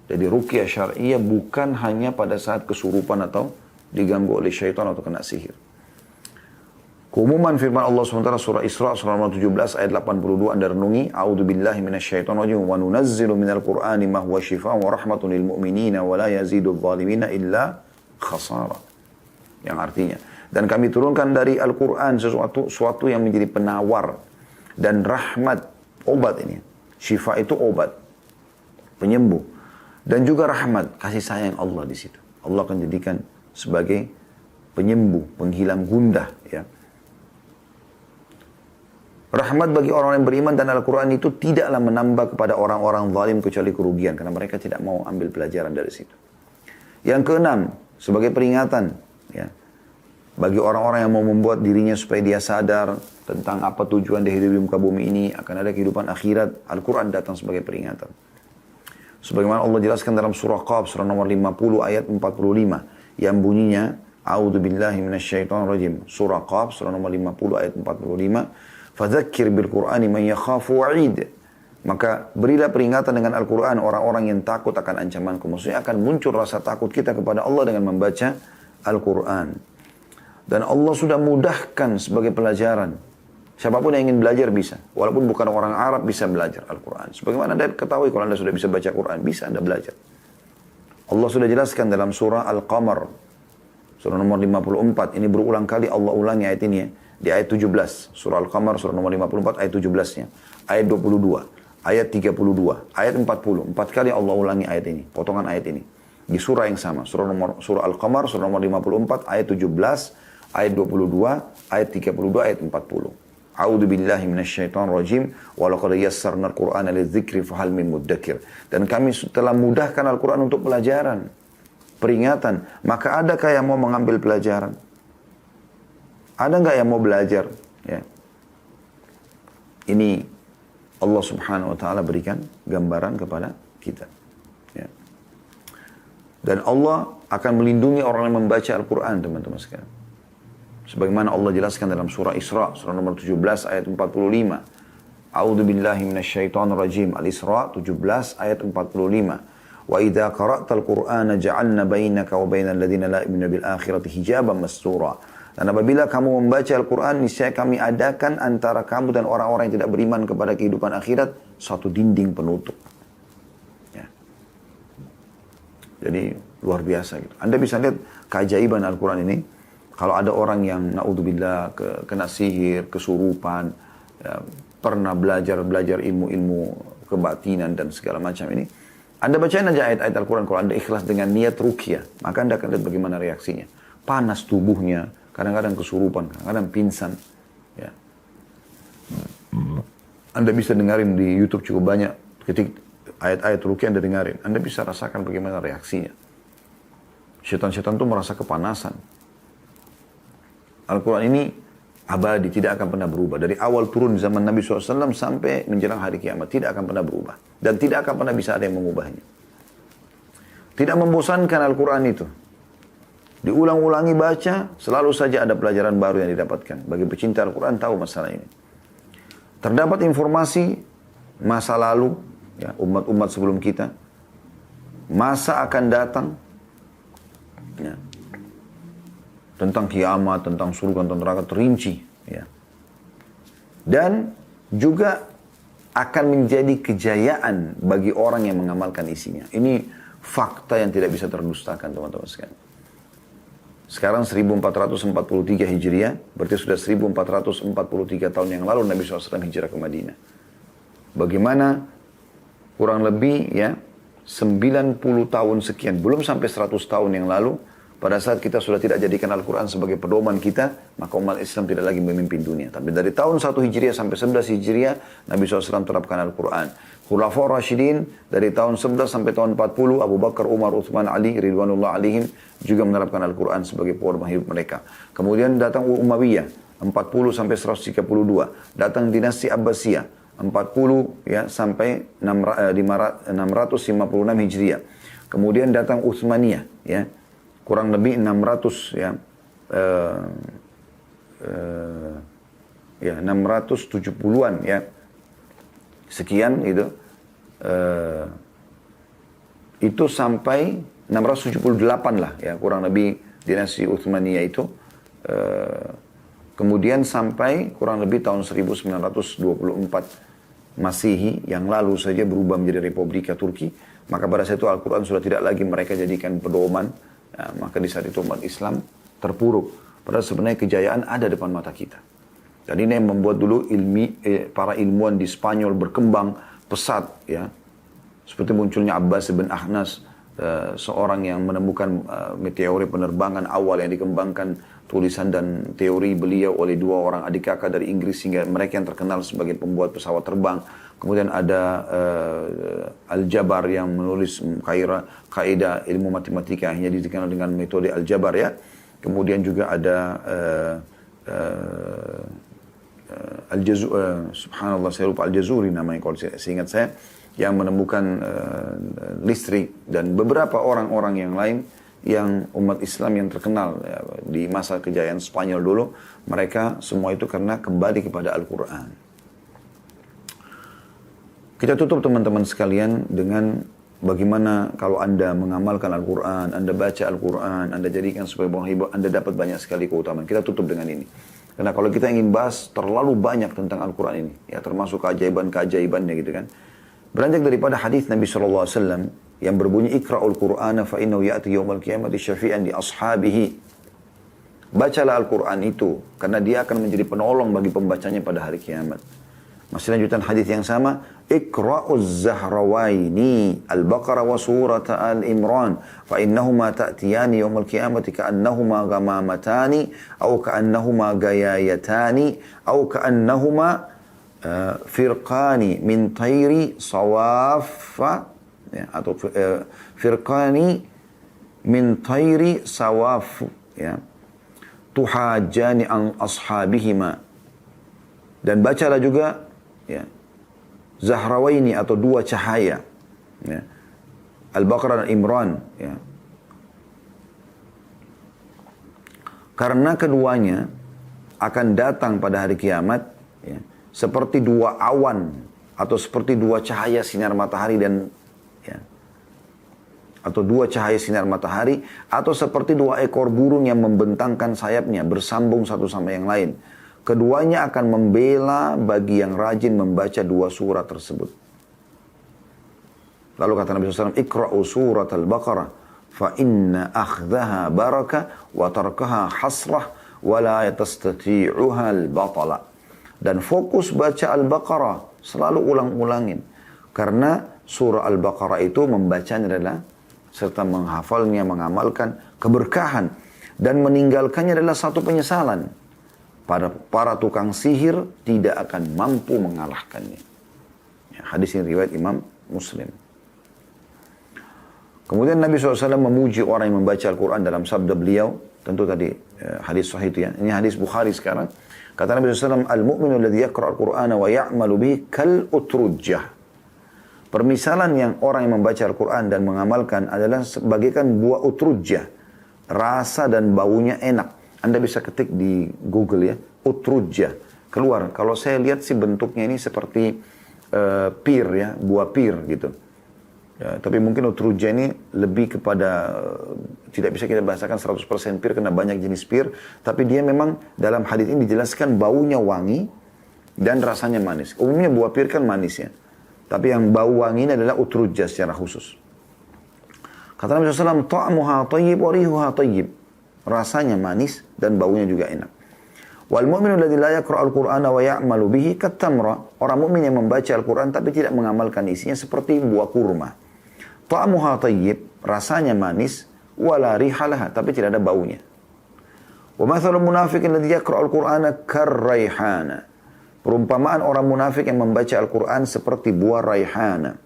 Jadi ruqyah syariah bukan hanya pada saat kesurupan atau diganggu oleh syaitan atau kena sihir. Keumuman firman Allah SWT surah Isra surah nomor 17 ayat 82 Anda renungi. A'udzu billahi minasyaitonir rajim wa nunazzilu minal Qur'ani ma huwa shifaa'un wa rahmatun lil mu'minina wa la yazidudz zalimina illa khasara. Yang artinya, dan kami turunkan dari Al-Quran sesuatu yang menjadi penawar dan rahmat, obat ini. Syifa itu obat, penyembuh. Dan juga rahmat, kasih sayang Allah di situ. Allah akan jadikan sebagai penyembuh, penghilang gundah. Ya. Rahmat bagi orang yang beriman, dan Al-Quran itu tidaklah menambah kepada orang-orang zalim kecuali kerugian. Karena mereka tidak mau ambil pelajaran dari situ. Yang keenam, sebagai peringatan. Ya, bagi orang-orang yang mau membuat dirinya supaya dia sadar tentang apa tujuan dia hidup di muka bumi ini. Akan ada kehidupan akhirat. Al-Quran datang sebagai peringatan. Sebagaimana Allah jelaskan dalam surah Qaf, surah nomor 50 ayat 45. Yang bunyinya, A'udzu billahi minasyaitonir rajim. Surah Qaf, surah nomor 50 ayat 45. Fadzakir bil Qur'ani man yakhafu wa'id. Maka berilah peringatan dengan Al-Quran orang-orang yang takut akan ancamanku. Maksudnya akan muncul rasa takut kita kepada Allah dengan membaca Al-Quran. Dan Allah sudah mudahkan sebagai pelajaran. Siapapun yang ingin belajar bisa. Walaupun bukan orang Arab bisa belajar Al-Quran. Sebagaimana Anda ketahui kalau Anda sudah bisa baca Quran, bisa Anda belajar. Allah sudah jelaskan dalam surah Al-Qamar. Surah nomor 54. Ini berulang kali Allah ulangi ayat ini ya. Di ayat 17. Surah Al-Qamar, surah nomor 54, ayat 17-nya. Ayat 22. Ayat 32. Ayat 40. 4 kali Allah ulangi ayat ini. Potongan ayat ini. Di surah yang sama. Surah Al-Qamar, surah nomor 54, ayat 17, ayat 22, ayat 32, ayat 40. A'udzu billahi minasyaitonir rajim wa laqad yassarna al-Qur'ana lidzikri fahal min muddakir. Dan kami telah mudahkan Al-Qur'an untuk pelajaran, peringatan. Maka adakah yang mau mengambil pelajaran? Ada nggak yang mau belajar? Ya. Ini Allah Subhanahu wa taala berikan gambaran kepada kita. Ya. Dan Allah akan melindungi orang yang membaca Al-Quran, teman-teman sekalian. Sebagaimana Allah jelaskan dalam surah Isra, surah nomor 17 ayat 45. A'udzu billahi minasyaitonir rajim. Al-Isra 17 ayat 45. Wa idza qara'tal Qur'ana ja'alna bainaka wa bainal ladzina la yu'minuna bil akhirati hijaban mastura. Dan apabila kamu membaca Al-Quran, niscaya kami adakan antara kamu dan orang-orang yang tidak beriman kepada kehidupan akhirat suatu dinding penutup. Ya. Jadi luar biasa gitu. Anda bisa lihat keajaiban Al-Quran ini. Kalau ada orang yang na'udzubillah kena sihir, kesurupan, ya, pernah belajar ilmu-ilmu kebatinan dan segala macam ini. Anda bacain aja ayat-ayat Al-Quran. Kalau Anda ikhlas dengan niat ruqyah, maka Anda akan lihat bagaimana reaksinya. Panas tubuhnya, kadang-kadang kesurupan, kadang-kadang pingsan. Ya. Anda bisa dengarin di YouTube cukup banyak. Ketika ayat-ayat ruqyah Anda dengarin, Anda bisa rasakan bagaimana reaksinya. Syaitan-syaitan itu merasa kepanasan. Al-Quran ini abadi, tidak akan pernah berubah. Dari awal turun zaman Nabi SAW sampai menjelang hari kiamat, tidak akan pernah berubah. Dan tidak akan pernah bisa ada yang mengubahnya. Tidak membosankan Al-Quran itu. Diulang-ulangi baca, selalu saja ada pelajaran baru yang didapatkan. Bagi pecinta Al-Quran tahu masalah ini. Terdapat informasi masa lalu, ya, umat-umat sebelum kita. Masa akan datang, ya, tentang kiamat, tentang surga, tentang neraka terinci. Ya. Dan juga akan menjadi kejayaan bagi orang yang mengamalkan isinya. Ini fakta yang tidak bisa terdustakan, teman-teman sekalian. Sekarang 1443 Hijriah, berarti sudah 1443 tahun yang lalu Nabi SAW hijrah ke Madinah. Bagaimana kurang lebih ya 90 tahun sekian, belum sampai 100 tahun yang lalu, pada saat kita sudah tidak jadikan Al-Quran sebagai pedoman kita, maka umat Islam tidak lagi memimpin dunia. Tapi dari tahun 1 Hijriah sampai 11 Hijriah, Nabi SAW terapkan Al-Quran. Khulafaur Rashidin, dari tahun 11 sampai tahun 40, Abu Bakar, Umar, Uthman, Ali, Ridwanullah alaihim, juga menerapkan Al-Quran sebagai pedoman hidup mereka. Kemudian datang Umayyah, 40 sampai 132. Datang dinasti Abbasiyah, 40 ya, sampai 656 Hijriah. Kemudian datang Uthmaniyah, ya. Kurang lebih 600 ya, 670-an ya, sekian itu, itu sampai 678 lah ya, kurang lebih dinasti Uthmaniyah itu, kemudian sampai kurang lebih tahun 1924 Masehi yang lalu saja berubah menjadi Republika Turki, maka pada saat itu Al-Quran sudah tidak lagi mereka jadikan pedoman. Nah, maka di saat itu umat Islam terpuruk. Padahal sebenarnya kejayaan ada depan mata kita. Dan ini yang membuat dulu para ilmuwan di Spanyol berkembang pesat. Ya. Seperti munculnya Abbas bin Ahnas, seorang yang menemukan teori penerbangan awal yang dikembangkan tulisan dan teori beliau oleh dua orang adik kakak dari Inggris, sehingga mereka yang terkenal sebagai pembuat pesawat terbang. Kemudian ada Al-Jabar yang menulis kaidah ilmu matematika, hanya dikenal dengan metode Al-Jabar ya. Kemudian juga ada subhanallah saya lupa, Al-Jazuri namanya kalau seingat saya, yang menemukan listrik, dan beberapa orang-orang yang lain yang umat Islam yang terkenal ya, di masa kejayaan Spanyol dulu, mereka semua itu karena kembali kepada Al-Quran. Kita tutup teman-teman sekalian dengan bagaimana kalau Anda mengamalkan Al-Quran, Anda baca Al-Quran, Anda jadikan sebagai buah hibah, Anda dapat banyak sekali keutamaan. Kita tutup dengan ini. Karena kalau kita ingin bahas terlalu banyak tentang Al-Quran ini, ya termasuk keajaiban-keajaibannya gitu kan. Beranjak daripada hadis Nabi SAW yang berbunyi, Iqra'ul Qur'ana fa'innahu ya'ti yawmal qiyamati syafi'an di ashabihi. Bacalah Al-Quran itu, karena dia akan menjadi penolong bagi pembacanya pada hari kiamat. Masih lanjutan hadis yang sama, Iqra'uz Zahrawaini Al-Baqarah wa surat Al-Imran fa innahuma ta'tiyani yawmal qiyamati ka'annahuma gamamatani aw ka'annahuma gayayatani aw ka'annahuma firqani min tayri sawaffa ya, atau firqani min tayri sawaf ya, tuhajjani an ashabihima. Dan bacalah juga ya, Zahrawaini atau dua cahaya. Ya. Al-Baqarah dan Imran. Ya. Karena keduanya akan datang pada hari kiamat ya, seperti dua awan atau seperti dua cahaya sinar matahari dan ya, atau dua cahaya sinar matahari atau seperti dua ekor burung yang membentangkan sayapnya bersambung satu sama yang lain. Keduanya akan membela bagi yang rajin membaca dua surat tersebut. Lalu kata Nabi SAW, Iqra'u surat al-Baqarah, fa inna akhdaha barakah, wa tarkaha hasrah, wa la yatastati'uha al-batala. Dan fokus baca Al-Baqarah, selalu ulang-ulangin. Karena surah Al-Baqarah itu membacanya adalah, serta menghafalnya, mengamalkan keberkahan. Dan meninggalkannya adalah satu penyesalan. Para tukang sihir tidak akan mampu mengalahkannya. Ya, hadis ini riwayat Imam Muslim. Kemudian Nabi SAW memuji orang yang membaca Al-Quran dalam sabda beliau. Tentu tadi hadis sahih itu ya. Ini hadis Bukhari sekarang. Kata Nabi SAW, Al-mu'minu alladhi yaqra'u al-Qur'ana wa ya'malu bihi kal-utrujjah. Permisalan yang orang yang membaca Al-Quran dan mengamalkan adalah sebagaikan buah utrujjah. Rasa dan baunya enak. Anda bisa ketik di Google ya, utrujjah. Keluar. Kalau saya lihat sih bentuknya ini seperti pir ya, buah pir gitu. Ya, tapi mungkin utrujjah ini lebih kepada, tidak bisa kita bahasakan 100% pir karena banyak jenis pir. Tapi dia memang dalam hadis ini dijelaskan baunya wangi dan rasanya manis. Umumnya buah pir kan manis ya. Tapi yang bau wangi ini adalah utrujjah secara khusus. Kata Nabi SAW, ta'muha tayyib wa rihuha tayyib. Rasanya manis dan baunya juga enak. Wal mu'minu alladhi la yaqra'u al-Qur'ana wa ya'malu bihi kat-tamra. Orang mukmin yang membaca Al-Qur'an tapi tidak mengamalkan isinya seperti buah kurma. Ta'muha tayyib, rasanya manis, wala rihalaha, tapi tidak ada baunya. Wa mathalul munafiqin alladhi yaqra'u al-Qur'ana kar-raihana. Perumpamaan orang munafik yang membaca Al-Qur'an seperti buah raihana.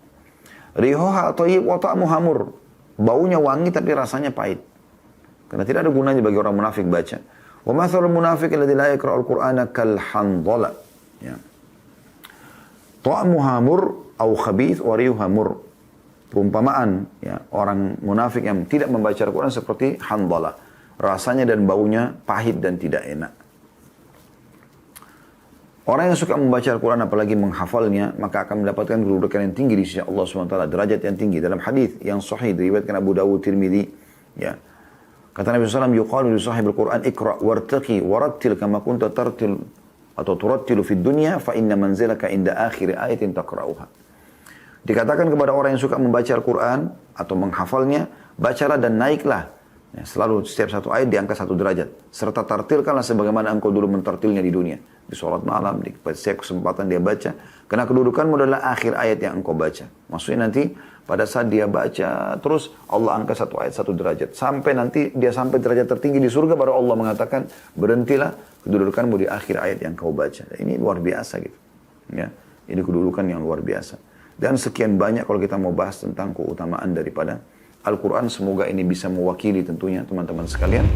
Rihuha tayyib wa ta'muha mur. Baunya wangi tapi rasanya pahit. Karena tidak ada gunanya bagi orang munafik baca. Wa mathalul munafiqin alladhi la yaqra'u al-Qur'ana kal-handhala. Ya. Ta'muha mur au khabith wa rihuha mur. Perumpamaan ya, orang munafik yang tidak membaca Al-Quran seperti handhala. Rasanya dan baunya pahit dan tidak enak. Orang yang suka membaca Al-Quran apalagi menghafalnya, maka akan mendapatkan kedudukan yang tinggi di sisi Allah SWT. Derajat yang tinggi. Dalam hadis yang sahih diriwayatkan Abu Dawud, Tirmidzi. Ya. Kata Nabi SAW, yuqalu li sahibul Quran, ikra' wartaqi warattil kama kunta tartil atau turattilu fid dunya fa inna manzilaka inda akhir ayatin taqra'uha. Dikatakan kepada orang yang suka membaca Al-Quran atau menghafalnya, bacalah dan naiklah. Ya, selalu setiap satu ayat diangkat satu derajat. Serta tartilkanlah sebagaimana engkau dulu mentartilnya di dunia. Di sholat malam, di setiap kesempatan dia baca. Karena kedudukanmu adalah akhir ayat yang engkau baca. Maksudnya nanti pada saat dia baca, terus Allah angkat satu ayat satu derajat. Sampai nanti dia sampai derajat tertinggi di surga, baru Allah mengatakan, berhentilah kedudukanmu di akhir ayat yang kau baca. Ini luar biasa gitu. Ya, ini kedudukan yang luar biasa. Dan sekian banyak kalau kita mau bahas tentang keutamaan daripada Al-Quran. Semoga ini bisa mewakili tentunya teman-teman sekalian.